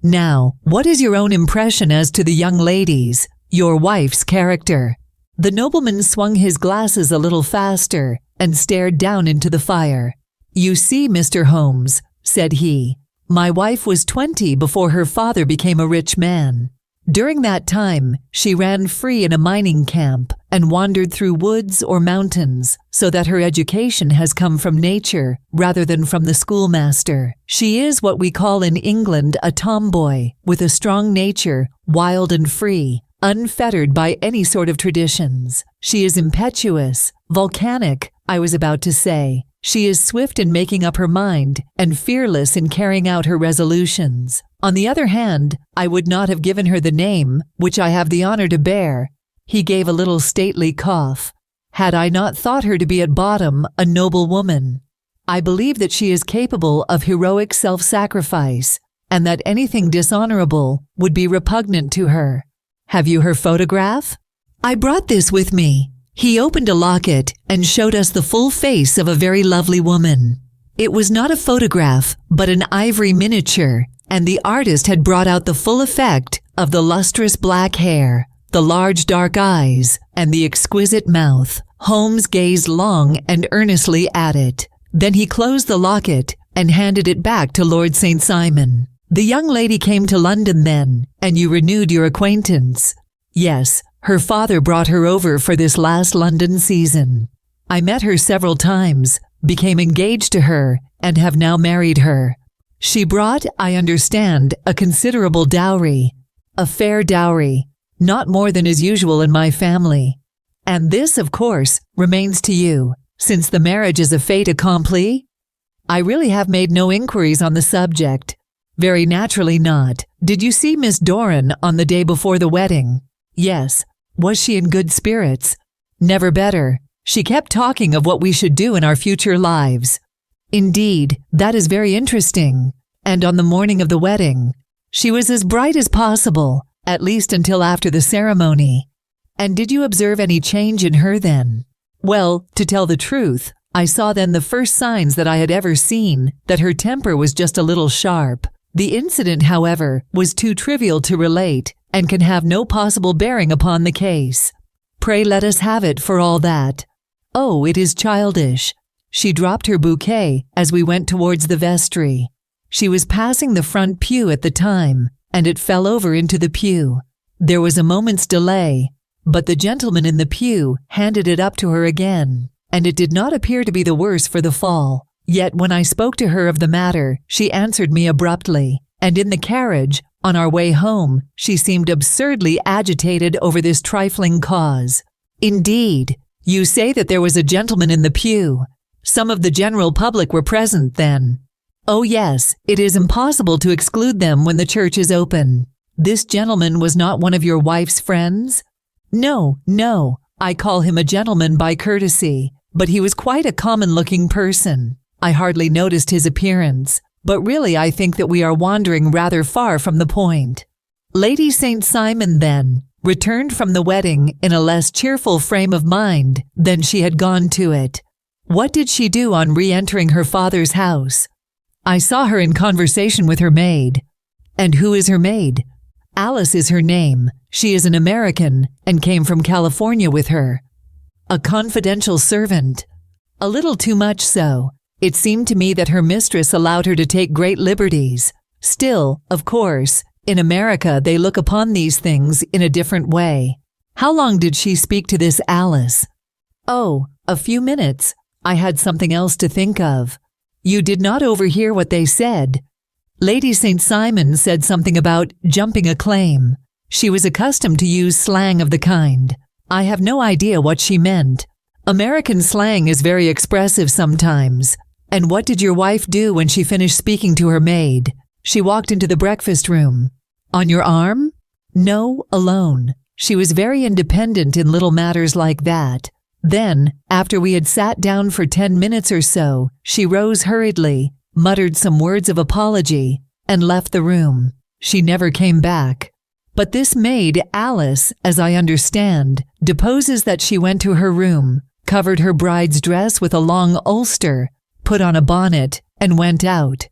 Now, what is your own impression as to the young lady's, your wife's character? The nobleman swung his glasses a little faster and stared down into the fire. You see, Mr. Holmes, said he, my wife was 20 before her father became a rich man. During that time, she ran free in a mining camp and wandered through woods or mountains, so that her education has come from nature rather than from the schoolmaster. She is what we call in England a tomboy, with a strong nature, wild and free, unfettered by any sort of traditions. She is impetuous, volcanic, I was about to say. She is swift in making up her mind and fearless in carrying out her resolutions. On the other hand, I would not have given her the name which I have the honor to bear. He gave a little stately cough. Had I not thought her to be at bottom a noble woman. I believe that she is capable of heroic self-sacrifice, and that anything dishonorable would be repugnant to her. Have you her photograph? I brought this with me. He opened a locket and showed us the full face of a very lovely woman. It was not a photograph, but an ivory miniature, and the artist had brought out the full effect of the lustrous black hair, the large dark eyes, and the exquisite mouth. Holmes gazed long and earnestly at it. Then he closed the locket, and handed it back to Lord St. Simon. The young lady came to London then, and you renewed your acquaintance. Yes, her father brought her over for this last London season. I met her several times, became engaged to her, and have now married her. She brought, I understand, a considerable dowry. A fair dowry, not more than is usual in my family. And this, of course, remains to you, since the marriage is a fait accompli? I really have made no inquiries on the subject. Very naturally not. Did you see Miss Doran on the day before the wedding? Yes. Was she in good spirits? Never better. She kept talking of what we should do in our future lives. Indeed, that is very interesting. And on the morning of the wedding, she was as bright as possible, at least until after the ceremony. And did you observe any change in her then? Well, to tell the truth, I saw then the first signs that I had ever seen that her temper was just a little sharp. The incident, however, was too trivial to relate and can have no possible bearing upon the case. Pray let us have it for all that. Oh, it is childish. She dropped her bouquet as we went towards the vestry. She was passing the front pew at the time, and it fell over into the pew. There was a moment's delay, but the gentleman in the pew handed it up to her again, and it did not appear to be the worse for the fall. Yet when I spoke to her of the matter, she answered me abruptly, and in the carriage, on our way home, she seemed absurdly agitated over this trifling cause. Indeed, you say that there was a gentleman in the pew. Some of the general public were present then. Oh yes, it is impossible to exclude them when the church is open. This gentleman was not one of your wife's friends? No, I call him a gentleman by courtesy, but he was quite a common-looking person. I hardly noticed his appearance, but really I think that we are wandering rather far from the point. Lady St. Simon, then, returned from the wedding in a less cheerful frame of mind than she had gone to it. What did she do on re-entering her father's house? I saw her in conversation with her maid. And who is her maid? Alice is her name. She is an American and came from California with her. A confidential servant. A little too much so. It seemed to me that her mistress allowed her to take great liberties. Still, of course, in America they look upon these things in a different way. How long did she speak to this Alice? Oh, a few minutes. I had something else to think of. You did not overhear what they said. Lady St. Simon said something about jumping a claim. She was accustomed to use slang of the kind. I have no idea what she meant. American slang is very expressive sometimes. And what did your wife do when she finished speaking to her maid? She walked into the breakfast room. On your arm? No, alone. She was very independent in little matters like that. Then, after we had sat down for 10 minutes or so, she rose hurriedly, muttered some words of apology, and left the room. She never came back. But this maid, Alice, as I understand, deposes that she went to her room, covered her bride's dress with a long ulster, put on a bonnet, and went out.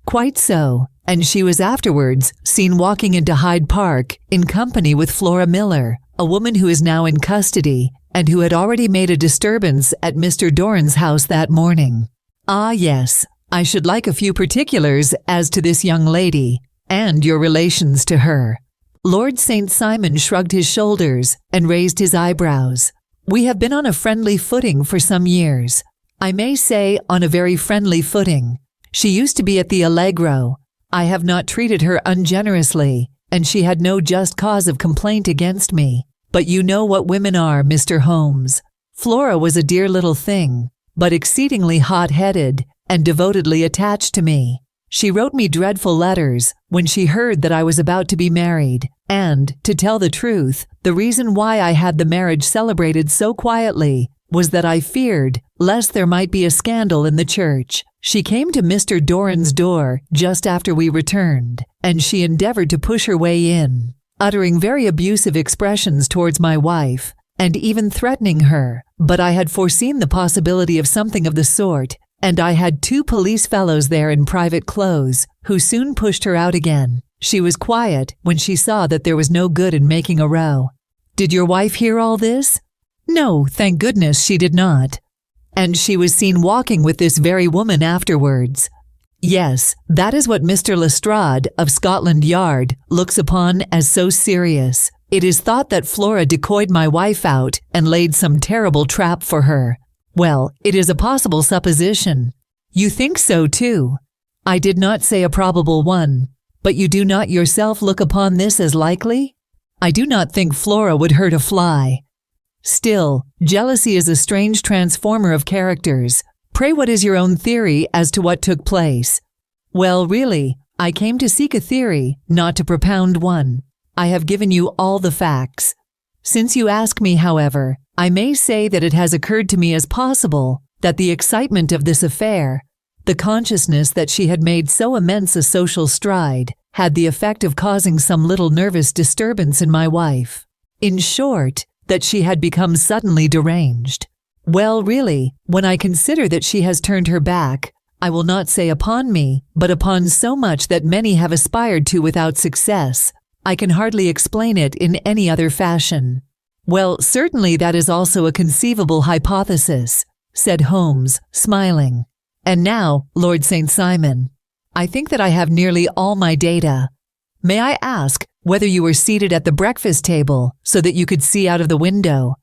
Quite so, and she was afterwards seen walking into Hyde Park in company with Flora Miller, a woman who is now in custody, and who had already made a disturbance at Mr. Doran's house that morning. Ah, yes, I should like a few particulars as to this young lady, and your relations to her. Lord St. Simon shrugged his shoulders and raised his eyebrows. We have been on a friendly footing for some years. I may say on a very friendly footing. She used to be at the Allegro. I have not treated her ungenerously, and she had no just cause of complaint against me. But you know what women are, Mr. Holmes. Flora was a dear little thing, but exceedingly hot-headed and devotedly attached to me. She wrote me dreadful letters when she heard that I was about to be married, and, to tell the truth, the reason why I had the marriage celebrated so quietly was that I feared lest there might be a scandal in the church. She came to Mr. Doran's door just after we returned, and she endeavored to push her way in, uttering very abusive expressions towards my wife, and even threatening her. But I had foreseen the possibility of something of the sort, and I had 2 police fellows there in private clothes, who soon pushed her out again. She was quiet when she saw that there was no good in making a row. Did your wife hear all this? No, thank goodness she did not. And she was seen walking with this very woman afterwards. Yes, that is what Mr. Lestrade of Scotland Yard looks upon as so serious. It is thought that Flora decoyed my wife out and laid some terrible trap for her. Well, it is a possible supposition. You think so too. I did not say a probable one, but you do not yourself look upon this as likely? I do not think Flora would hurt a fly. Still, jealousy is a strange transformer of characters. Pray, what is your own theory as to what took place? Well, really, I came to seek a theory, not to propound one. I have given you all the facts. Since you ask me, however, I may say that it has occurred to me as possible that the excitement of this affair, the consciousness that she had made so immense a social stride, had the effect of causing some little nervous disturbance in my wife. In short, that she had become suddenly deranged. Well, really, when I consider that she has turned her back, I will not say upon me, but upon so much that many have aspired to without success, I can hardly explain it in any other fashion. Well, certainly that is also a conceivable hypothesis, said Holmes, smiling. And now, Lord St. Simon, I think that I have nearly all my data. May I ask whether you were seated at the breakfast table so that you could see out of the window?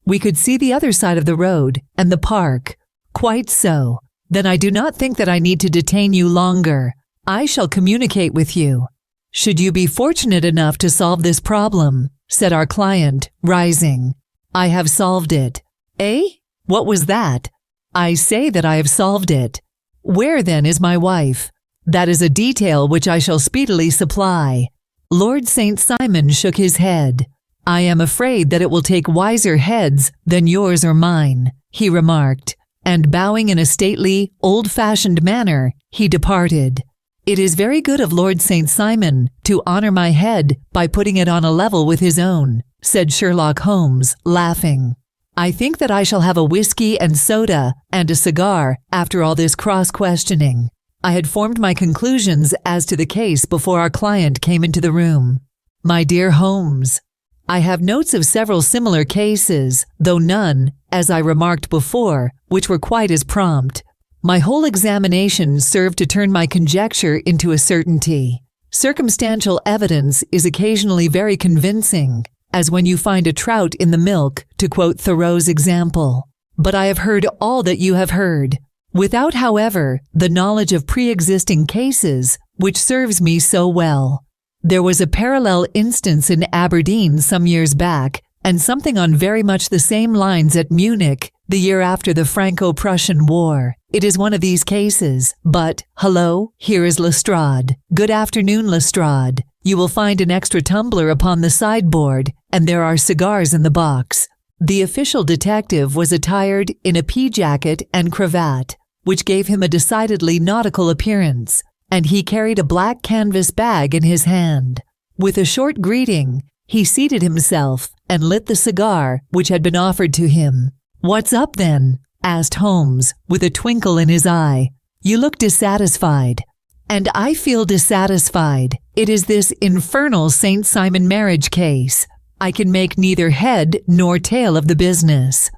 We could see the other side of the road and the park. Quite so. Then I do not think that I need to detain you longer. I shall communicate with you. Should you be fortunate enough to solve this problem, said our client, rising. I have solved it. Eh? What was that? I say that I have solved it. Where then is my wife? That is a detail which I shall speedily supply. Lord St. Simon shook his head. I am afraid that it will take wiser heads than yours or mine, he remarked, and bowing in a stately, old-fashioned manner, he departed. It is very good of Lord St. Simon to honor my head by putting it on a level with his own, said Sherlock Holmes, laughing. I think that I shall have a whiskey and soda and a cigar after all this cross-questioning. I had formed my conclusions as to the case before our client came into the room. My dear Holmes, I have notes of several similar cases, though none, as I remarked before, which were quite as prompt. My whole examination served to turn my conjecture into a certainty. Circumstantial evidence is occasionally very convincing, as when you find a trout in the milk, to quote Thoreau's example. But I have heard all that you have heard, without, however, the knowledge of pre-existing cases, which serves me so well. There was a parallel instance in Aberdeen some years back, and something on very much the same lines at Munich, the year after the Franco-Prussian War. It is one of these cases, but, hello, here is Lestrade. Good afternoon, Lestrade. You will find an extra tumbler upon the sideboard, and there are cigars in the box. The official detective was attired in a pea-jacket and cravat, which gave him a decidedly nautical appearance, and he carried a black canvas bag in his hand. With a short greeting, he seated himself and lit the cigar which had been offered to him. "What's up, then?" asked Holmes, with a twinkle in his eye. "You look dissatisfied." "And I feel dissatisfied. It is this infernal St. Simon marriage case. I can make neither head nor tail of the business."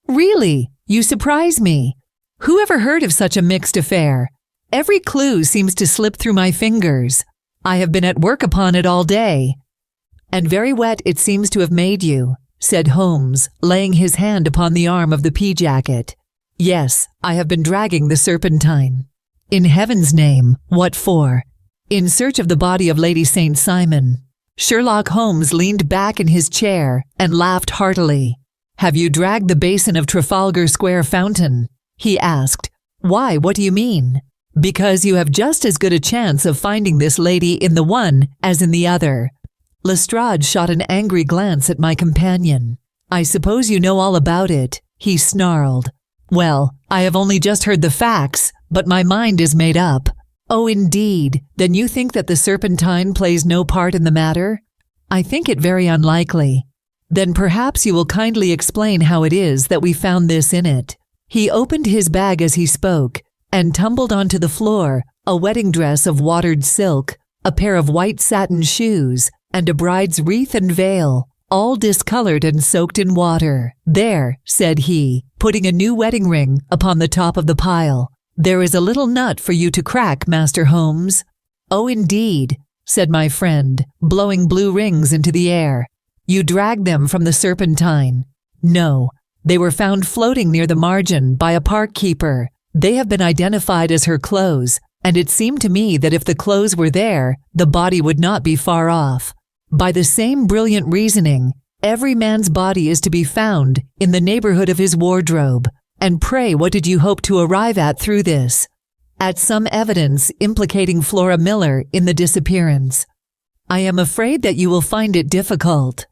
"Really? You surprise me. Who ever heard of such a mixed affair? Every clue seems to slip through my fingers. I have been at work upon it all day." "And very wet it seems to have made you," said Holmes, laying his hand upon the arm of the pea-jacket. "Yes, I have been dragging the Serpentine." "In heaven's name, what for?" "In search of the body of Lady St. Simon." Sherlock Holmes leaned back in his chair and laughed heartily. "Have you dragged the basin of Trafalgar Square fountain?" he asked. "Why, what do you mean?" "Because you have just as good a chance of finding this lady in the one as in the other." Lestrade shot an angry glance at my companion. "I suppose you know all about it," he snarled. "Well, I have only just heard the facts, but my mind is made up." "Oh, indeed. Then you think that the Serpentine plays no part in the matter?" "I think it very unlikely." "Then perhaps you will kindly explain how it is that we found this in it." He opened his bag as he spoke, and tumbled onto the floor a wedding dress of watered silk, a pair of white satin shoes, and a bride's wreath and veil, all discolored and soaked in water. "There," said he, putting a new wedding ring upon the top of the pile. There is a little nut for you to crack, Master Holmes." "Oh, indeed," said my friend, blowing blue rings into the air. "You dragged them from the Serpentine." "No, they were found floating near the margin by a park keeper. They have been identified as her clothes, and it seemed to me that if the clothes were there, the body would not be far off. By the same brilliant reasoning, every man's body is to be found in the neighborhood of his wardrobe. And pray, what did you hope to arrive at through this?" "At some evidence implicating Flora Miller in the disappearance." "I am afraid that you will find it difficult."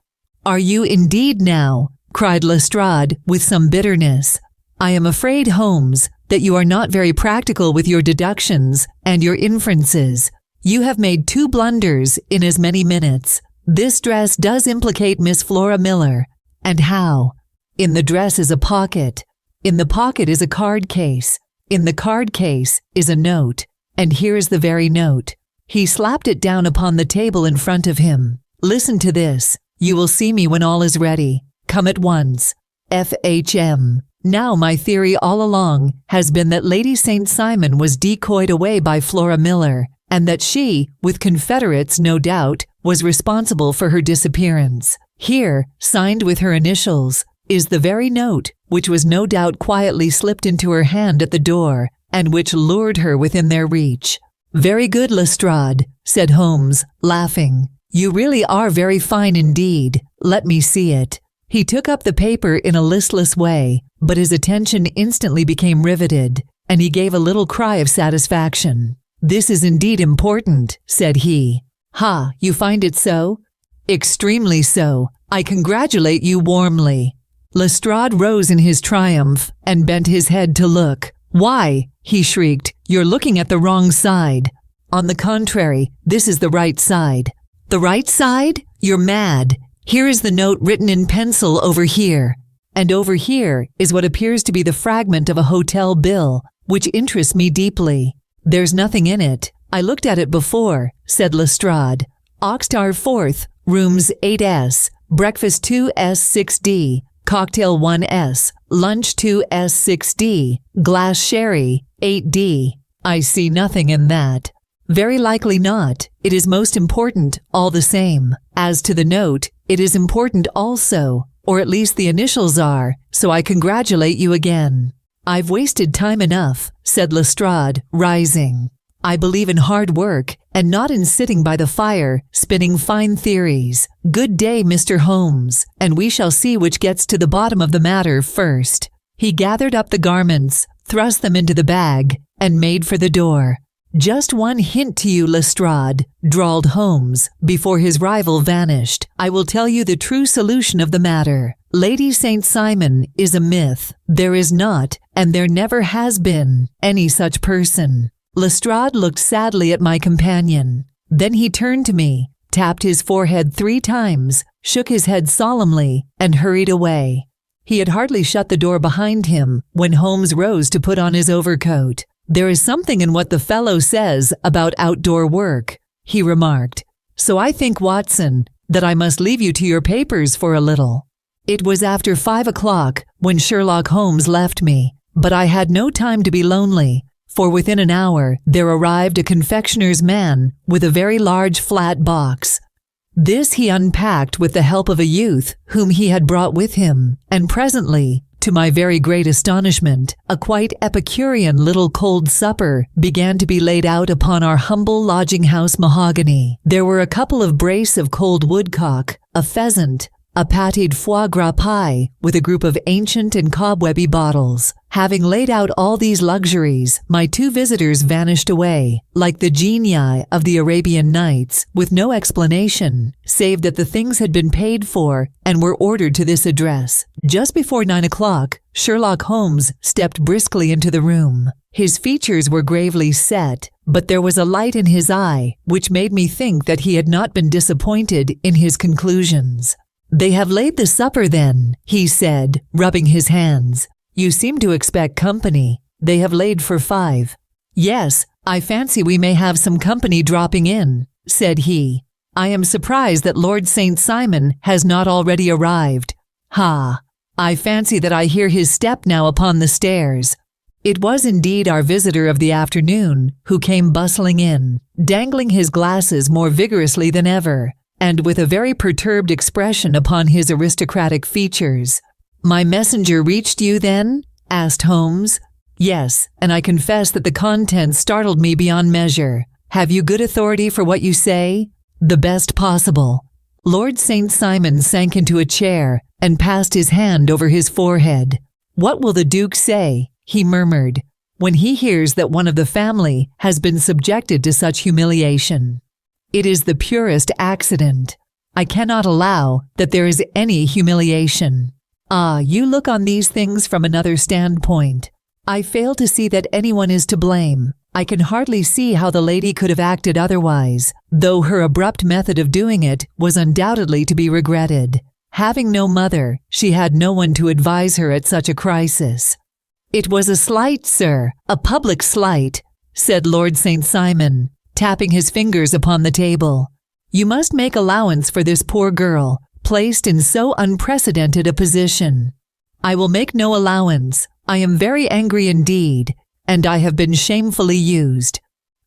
"Are you indeed now?" cried Lestrade with some bitterness. "I am afraid, Holmes, that you are not very practical with your deductions and your inferences. You have made 2 blunders in as many minutes. This dress does implicate Miss Flora Miller. And how? In the dress is a pocket. In the pocket is a card case. In the card case is a note. And here is the very note." He slapped it down upon the table in front of him. "Listen to this. You will see me when all is ready. Come at once. FHM. Now my theory all along has been that Lady St. Simon was decoyed away by Flora Miller, and that she, with confederates no doubt, was responsible for her disappearance. Here, signed with her initials, is the very note which was no doubt quietly slipped into her hand at the door, and which lured her within their reach." "Very good, Lestrade," said Holmes, laughing. "You really are very fine indeed. Let me see it." He took up the paper in a listless way, but his attention instantly became riveted, and he gave a little cry of satisfaction. "This is indeed important," said he. "Ha, you find it so?" "Extremely so. I congratulate you warmly." Lestrade rose in his triumph and bent his head to look. "Why," he shrieked, "you're looking at the wrong side. On the contrary, this is the right side." "The right side? You're mad. Here is the note written in pencil over here. And over here is what appears to be the fragment of a hotel bill, which interests me deeply. There's nothing in it. I looked at it before," said Lestrade. "Oxtar 4th, rooms 8S, breakfast 2S6D, cocktail 1S, lunch 2S6D, glass sherry 8D. I see nothing in that." "Very likely not. It is most important all the same. As to the note, it is important also, or at least the initials are, so I congratulate you again." "I've wasted time enough," said Lestrade, rising. "I believe in hard work and not in sitting by the fire spinning fine theories. Good day, Mr. Holmes, and we shall see which gets to the bottom of the matter first." He gathered up the garments, thrust them into the bag, and made for the door. "Just one hint to you, Lestrade," drawled Holmes, before his rival vanished. "I will tell you the true solution of the matter. Lady St. Simon is a myth. There is not, and there never has been, any such person." Lestrade looked sadly at my companion. Then he turned to me, tapped his forehead 3 times, shook his head solemnly, and hurried away. He had hardly shut the door behind him when Holmes rose to put on his overcoat. "There is something in what the fellow says about outdoor work," he remarked. "So I think, Watson, that I must leave you to your papers for a little." It was after 5 o'clock when Sherlock Holmes left me, but I had no time to be lonely, for within an hour there arrived a confectioner's man with a very large flat box. This he unpacked with the help of a youth whom he had brought with him, and presently, to my very great astonishment, a quite Epicurean little cold supper began to be laid out upon our humble lodging-house mahogany. There were a couple of brace of cold woodcock, a pheasant, a pâté foie gras pie with a group of ancient and cobwebby bottles. Having laid out all these luxuries, my 2 visitors vanished away, like the genii of the Arabian Nights, with no explanation, save that the things had been paid for and were ordered to this address. Just before 9 o'clock, Sherlock Holmes stepped briskly into the room. His features were gravely set, but there was a light in his eye which made me think that he had not been disappointed in his conclusions. "They have laid the supper then," he said, rubbing his hands. "You seem to expect company. They have laid for 5. "Yes, I fancy we may have some company dropping in," said he. "I am surprised that Lord St. Simon has not already arrived. Ha! I fancy that I hear his step now upon the stairs. It was indeed our visitor of the afternoon who came bustling in, dangling his glasses more vigorously than ever, and with a very perturbed expression upon his aristocratic features. "My messenger reached you, then?" asked Holmes. "Yes, and I confess that the contents startled me beyond measure. Have you good authority for what you say?" "The best possible." Lord St. Simon sank into a chair and passed his hand over his forehead. "What will the Duke say," he murmured, "when he hears that one of the family has been subjected to such humiliation? It is the purest accident. I cannot allow that there is any humiliation." "Ah, you look on these things from another standpoint. I fail to see that anyone is to blame. I can hardly see how the lady could have acted otherwise, though her abrupt method of doing it was undoubtedly to be regretted. Having no mother, she had no one to advise her at such a crisis." "It was a slight, sir, a public slight," said Lord St. Simon, tapping his fingers upon the table. "You must make allowance for this poor girl, placed in so unprecedented a position." "I will make no allowance. I am very angry indeed, and I have been shamefully used."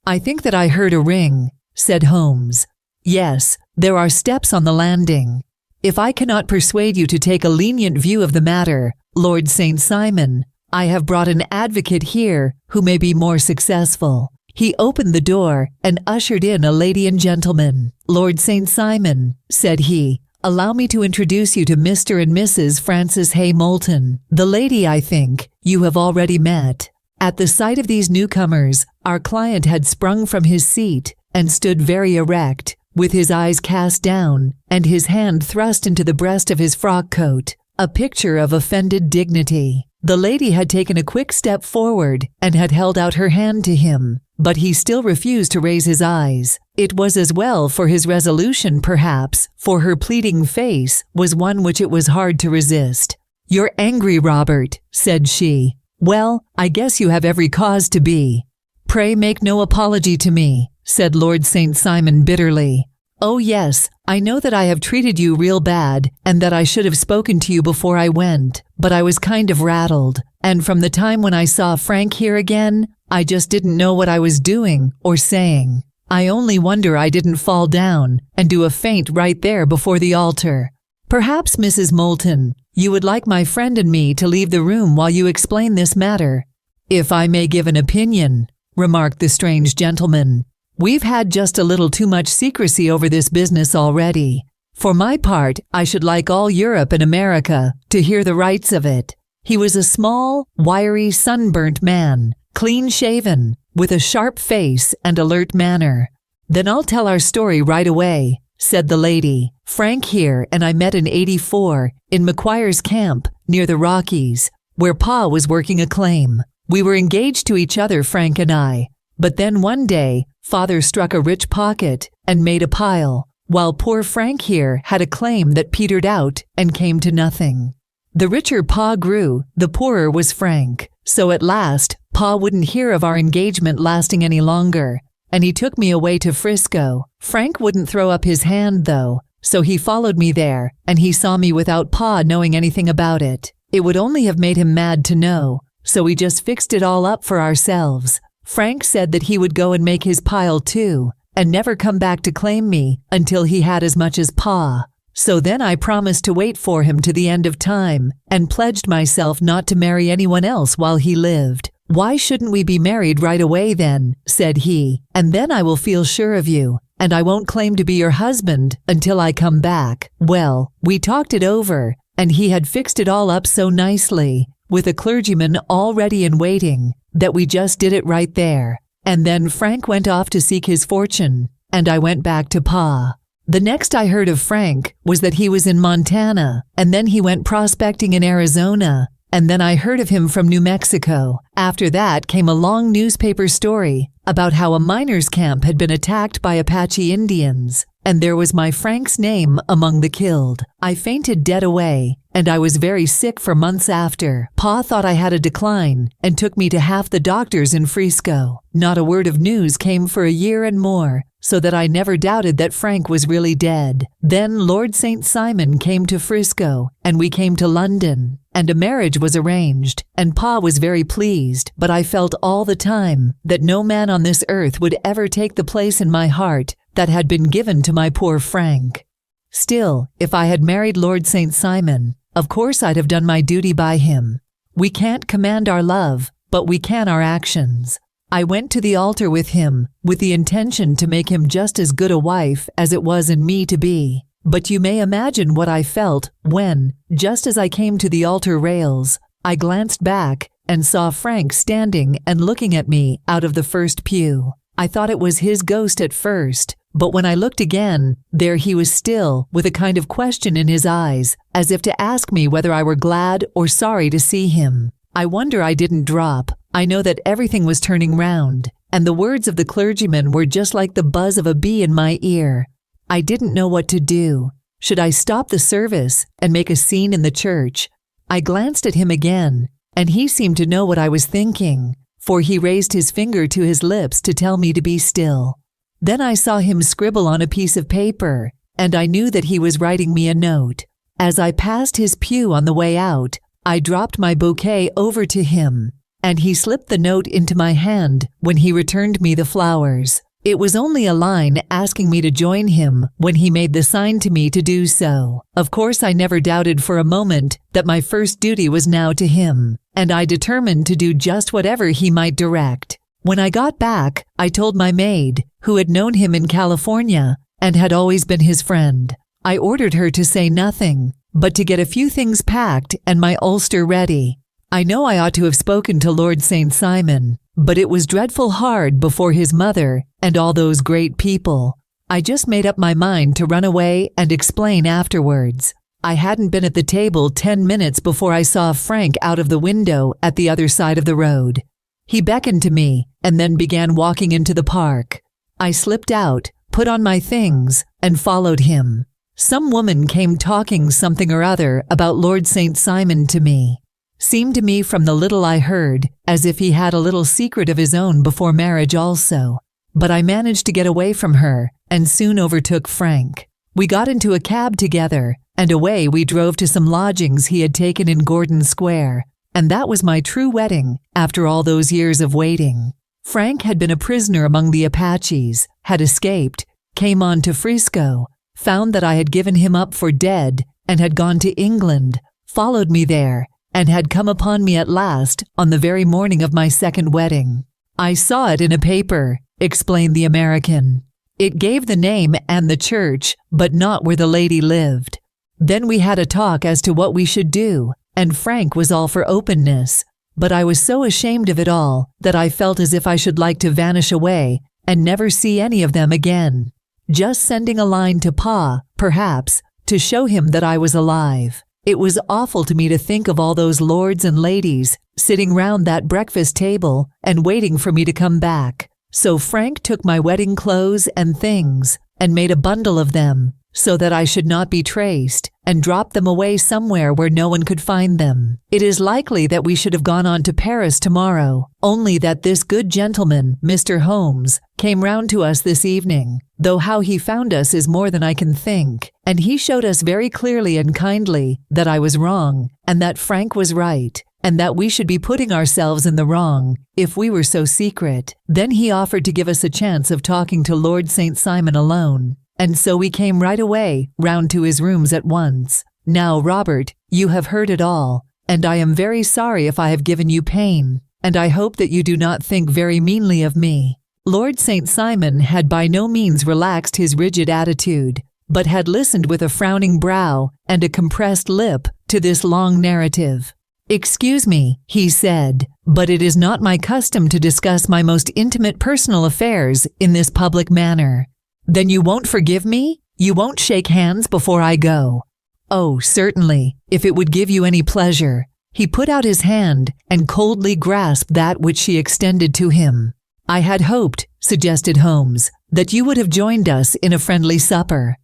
"I think that I heard a ring," said Holmes. "Yes, there are steps on the landing. If I cannot persuade you to take a lenient view of the matter, Lord St. Simon, I have brought an advocate here who may be more successful." He opened the door and ushered in a lady and gentleman. "Lord St. Simon," said he, "allow me to introduce you to Mr. and Mrs. Francis Hay Moulton. The lady, I think, you have already met." At the sight of these newcomers, our client had sprung from his seat and stood very erect, with his eyes cast down and his hand thrust into the breast of his frock coat, a picture of offended dignity. The lady had taken a quick step forward and had held out her hand to him, but he still refused to raise his eyes. It was as well for his resolution, perhaps, for her pleading face was one which it was hard to resist. "You're angry, Robert," said she. "Well, I guess you have every cause to be." "Pray make no apology to me," said Lord St. Simon bitterly. "Oh yes, I know that I have treated you real bad and that I should have spoken to you before I went, but I was kind of rattled, and from the time when I saw Frank here again, I just didn't know what I was doing or saying. I only wonder I didn't fall down and do a faint right there before the altar. Perhaps, Mrs. Moulton, you would like my friend and me to leave the room while you explain this matter." "If I may give an opinion," remarked the strange gentleman, "we've had just a little too much secrecy over this business already. For my part, I should like all Europe and America to hear the rights of it." He was a small, wiry, sunburnt man, clean-shaven, with a sharp face and alert manner. "Then I'll tell our story right away," said the lady. "Frank here and I met in '84 in McQuire's camp near the Rockies, where Pa was working a claim. We were engaged to each other, Frank and I, but then one day Father struck a rich pocket and made a pile, while poor Frank here had a claim that petered out and came to nothing. The richer Pa grew, the poorer was Frank, so at last Pa wouldn't hear of our engagement lasting any longer, and he took me away to Frisco. Frank wouldn't throw up his hand, though, so he followed me there, and he saw me without Pa knowing anything about it. It would only have made him mad to know, so we just fixed it all up for ourselves. Frank said that he would go and make his pile too, and never come back to claim me until he had as much as Pa. So then I promised to wait for him to the end of time, and pledged myself not to marry anyone else while he lived. "Why shouldn't we be married right away then?" said he, "and then I will feel sure of you, and I won't claim to be your husband until I come back." Well, we talked it over, and he had fixed it all up so nicely, with a clergyman all ready and waiting, that we just did it right there. And then Frank went off to seek his fortune, and I went back to Pa. The next I heard of Frank was that he was in Montana, and then he went prospecting in Arizona, and then I heard of him from New Mexico. After that came a long newspaper story about how a miners' camp had been attacked by Apache Indians, and there was my Frank's name among the killed. I fainted dead away, and I was very sick for months after. Pa thought I had a decline and took me to half the doctors in Frisco. Not a word of news came for a year and more, so that I never doubted that Frank was really dead. Then Lord St. Simon came to Frisco, and we came to London, and a marriage was arranged, and Pa was very pleased, but I felt all the time that no man on this earth would ever take the place in my heart that had been given to my poor Frank. Still, if I had married Lord St. Simon, of course I'd have done my duty by him. We can't command our love, but we can our actions. I went to the altar with him, with the intention to make him just as good a wife as it was in me to be. But you may imagine what I felt when, just as I came to the altar rails, I glanced back and saw Frank standing and looking at me out of the first pew. I thought it was his ghost at first, but when I looked again, there he was still, with a kind of question in his eyes, as if to ask me whether I were glad or sorry to see him. I wonder I didn't drop. I know that everything was turning round, and the words of the clergyman were just like the buzz of a bee in my ear. I didn't know what to do. Should I stop the service and make a scene in the church? I glanced at him again, and he seemed to know what I was thinking, for he raised his finger to his lips to tell me to be still. Then I saw him scribble on a piece of paper, and I knew that he was writing me a note. As I passed his pew on the way out, I dropped my bouquet over to him, and he slipped the note into my hand when he returned me the flowers. It was only a line asking me to join him when he made the sign to me to do so. Of course, I never doubted for a moment that my first duty was now to him, and I determined to do just whatever he might direct. When I got back, I told my maid, who had known him in California and had always been his friend. I ordered her to say nothing, but to get a few things packed and my ulster ready. I know I ought to have spoken to Lord St. Simon, but it was dreadful hard before his mother and all those great people. I just made up my mind to run away and explain afterwards. I hadn't been at the table 10 minutes before I saw Frank out of the window at the other side of the road. He beckoned to me and then began walking into the park. I slipped out, put on my things, and followed him. Some woman came talking something or other about Lord St. Simon to me. Seemed to me from the little I heard as if he had a little secret of his own before marriage also. But I managed to get away from her and soon overtook Frank. We got into a cab together, and away we drove to some lodgings he had taken in Gordon Square, and that was my true wedding after all those years of waiting. Frank had been a prisoner among the Apaches, had escaped, came on to Frisco, found that I had given him up for dead, and had gone to England, followed me there, and had come upon me at last on the very morning of my second wedding. I saw it in a paper, explained the American. It gave the name and the church, but not where the lady lived. Then we had a talk as to what we should do, and Frank was all for openness. But I was so ashamed of it all that I felt as if I should like to vanish away and never see any of them again. Just sending a line to Pa, perhaps, to show him that I was alive. It was awful to me to think of all those lords and ladies sitting round that breakfast table and waiting for me to come back. So Frank took my wedding clothes and things and made a bundle of them so that I should not be traced, and dropped them away somewhere where no one could find them. It is likely that we should have gone on to Paris tomorrow, only that this good gentleman, Mr. Holmes, came round to us this evening, though how he found us is more than I can think, and he showed us very clearly and kindly that I was wrong, and that Frank was right, and that we should be putting ourselves in the wrong if we were so secret. Then he offered to give us a chance of talking to Lord St. Simon alone. And so we came right away round to his rooms at once. Now, Robert, you have heard it all, and I am very sorry if I have given you pain, and I hope that you do not think very meanly of me. Lord St. Simon had by no means relaxed his rigid attitude, but had listened with a frowning brow and a compressed lip to this long narrative. "Excuse me," he said, "but it is not my custom to discuss my most intimate personal affairs in this public manner." "Then you won't forgive me? You won't shake hands before I go?" "Oh, certainly, if it would give you any pleasure." He put out his hand and coldly grasped that which she extended to him. "I had hoped," suggested Holmes, "that you would have joined us in a friendly supper."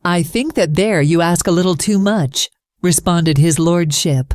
"I think that there you ask a little too much. responded his lordship.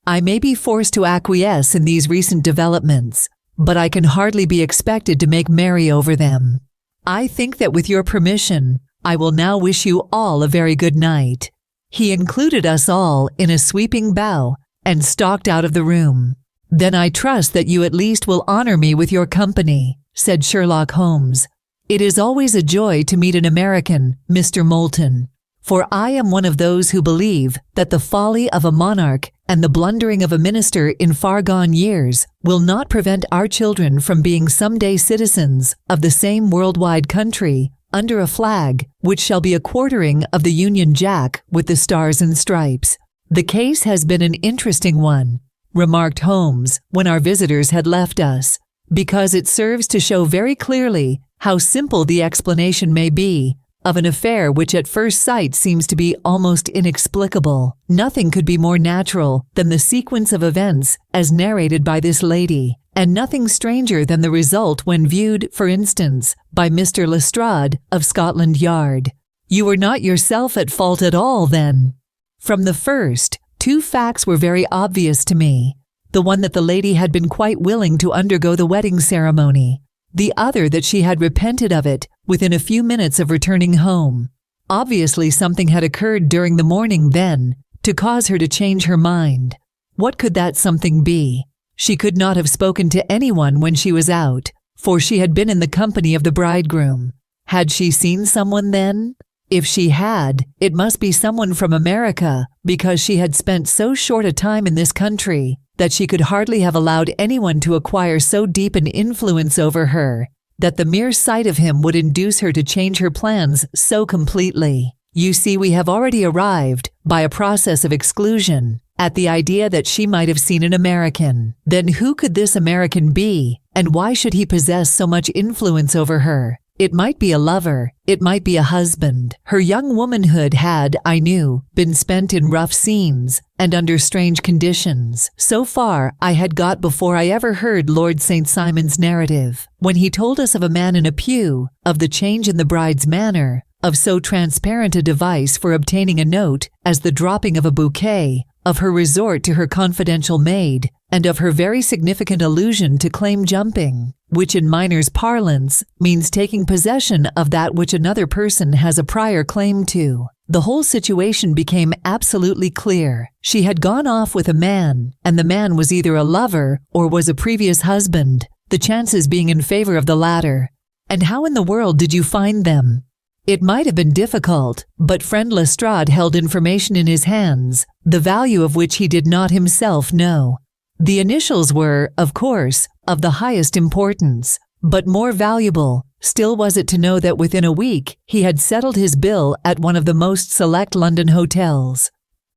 "I may be forced to acquiesce in these recent developments, but I can hardly be expected to make merry over them. I think that with your permission, I will now wish you all a very good night." He included us all in a sweeping bow and stalked out of the room. "Then I trust that you at least will honor me with your company," said Sherlock Holmes. "It is always a joy to meet an American, Mr. Moulton, for I am one of those who believe that the folly of a monarch and the blundering of a minister in far-gone years will not prevent our children from being someday citizens of the same worldwide country under a flag which shall be a quartering of the Union Jack with the stars and stripes. The case has been an interesting one," remarked Holmes when our visitors had left us, "because it serves to show very clearly how simple the explanation may be of an affair which at first sight seems to be almost inexplicable. Nothing could be more natural than the sequence of events as narrated by this lady, and nothing stranger than the result when viewed, for instance, by Mr. Lestrade of Scotland Yard. You were not yourself at fault at all, then?" "From the first, two facts were very obvious to me. The one that the lady had been quite willing to undergo the wedding ceremony. The other that she had repented of it within a few minutes of returning home. Obviously something had occurred during the morning then to cause her to change her mind. What could that something be? She could not have spoken to anyone when she was out, for she had been in the company of the bridegroom. Had she seen someone then? If she had, it must be someone from America, because she had spent so short a time in this country that she could hardly have allowed anyone to acquire so deep an influence over her that the mere sight of him would induce her to change her plans so completely. You see, we have already arrived, by a process of exclusion, at the idea that she might have seen an American. Then who could this American be, and why should he possess so much influence over her? It might be a lover, it might be a husband. Her young womanhood had, I knew, been spent in rough scenes and under strange conditions. So far I had got before I ever heard Lord St. Simon's narrative, when he told us of a man in a pew, of the change in the bride's manner, of so transparent a device for obtaining a note as the dropping of a bouquet, of her resort to her confidential maid, and of her very significant allusion to claim jumping, which in miners' parlance means taking possession of that which another person has a prior claim to. The whole situation became absolutely clear. She had gone off with a man, and the man was either a lover or was a previous husband, the chances being in favor of the latter. And how in the world did you find them? It might have been difficult, but friend Lestrade held information in his hands, the value of which he did not himself know. The initials were, of course, of the highest importance, but more valuable still was it to know that within a week he had settled his bill at one of the most select London hotels.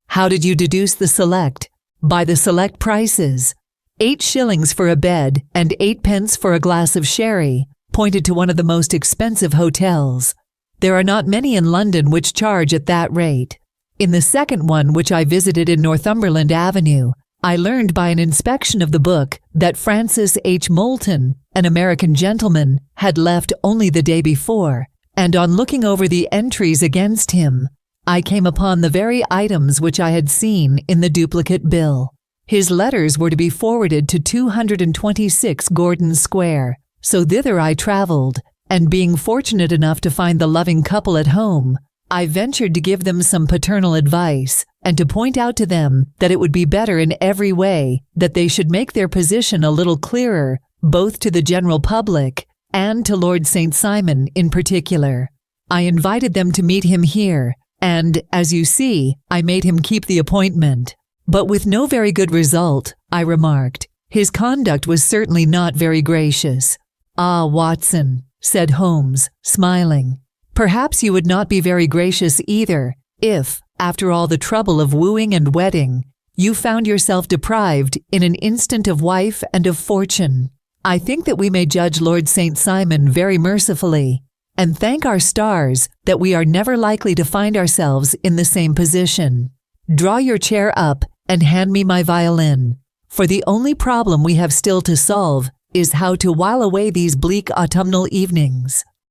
How did you deduce the select? By the select prices. 8 shillings for a bed and 8 pence for a glass of sherry pointed to one of the most expensive hotels. There are not many in London which charge at that rate. In the second one, which I visited in Northumberland Avenue, I learned by an inspection of the book that Francis H. Moulton, an American gentleman, had left only the day before, and on looking over the entries against him, I came upon the very items which I had seen in the duplicate bill. His letters were to be forwarded to 226 Gordon Square, so thither I traveled, and being fortunate enough to find the loving couple at home, I ventured to give them some paternal advice and to point out to them that it would be better in every way that they should make their position a little clearer, both to the general public and to Lord St. Simon in particular. I invited them to meet him here, and, as you see, I made him keep the appointment. But with no very good result, I remarked. His conduct was certainly not very gracious. "Ah, Watson," said Holmes, smiling, "perhaps you would not be very gracious either if, after all the trouble of wooing and wedding, you found yourself deprived in an instant of wife and of fortune. I think that we may judge Lord St. Simon very mercifully, and thank our stars that we are never likely to find ourselves in the same position. Draw your chair up and hand me my violin, for the only problem we have still to solve is how to while away these bleak autumnal evenings."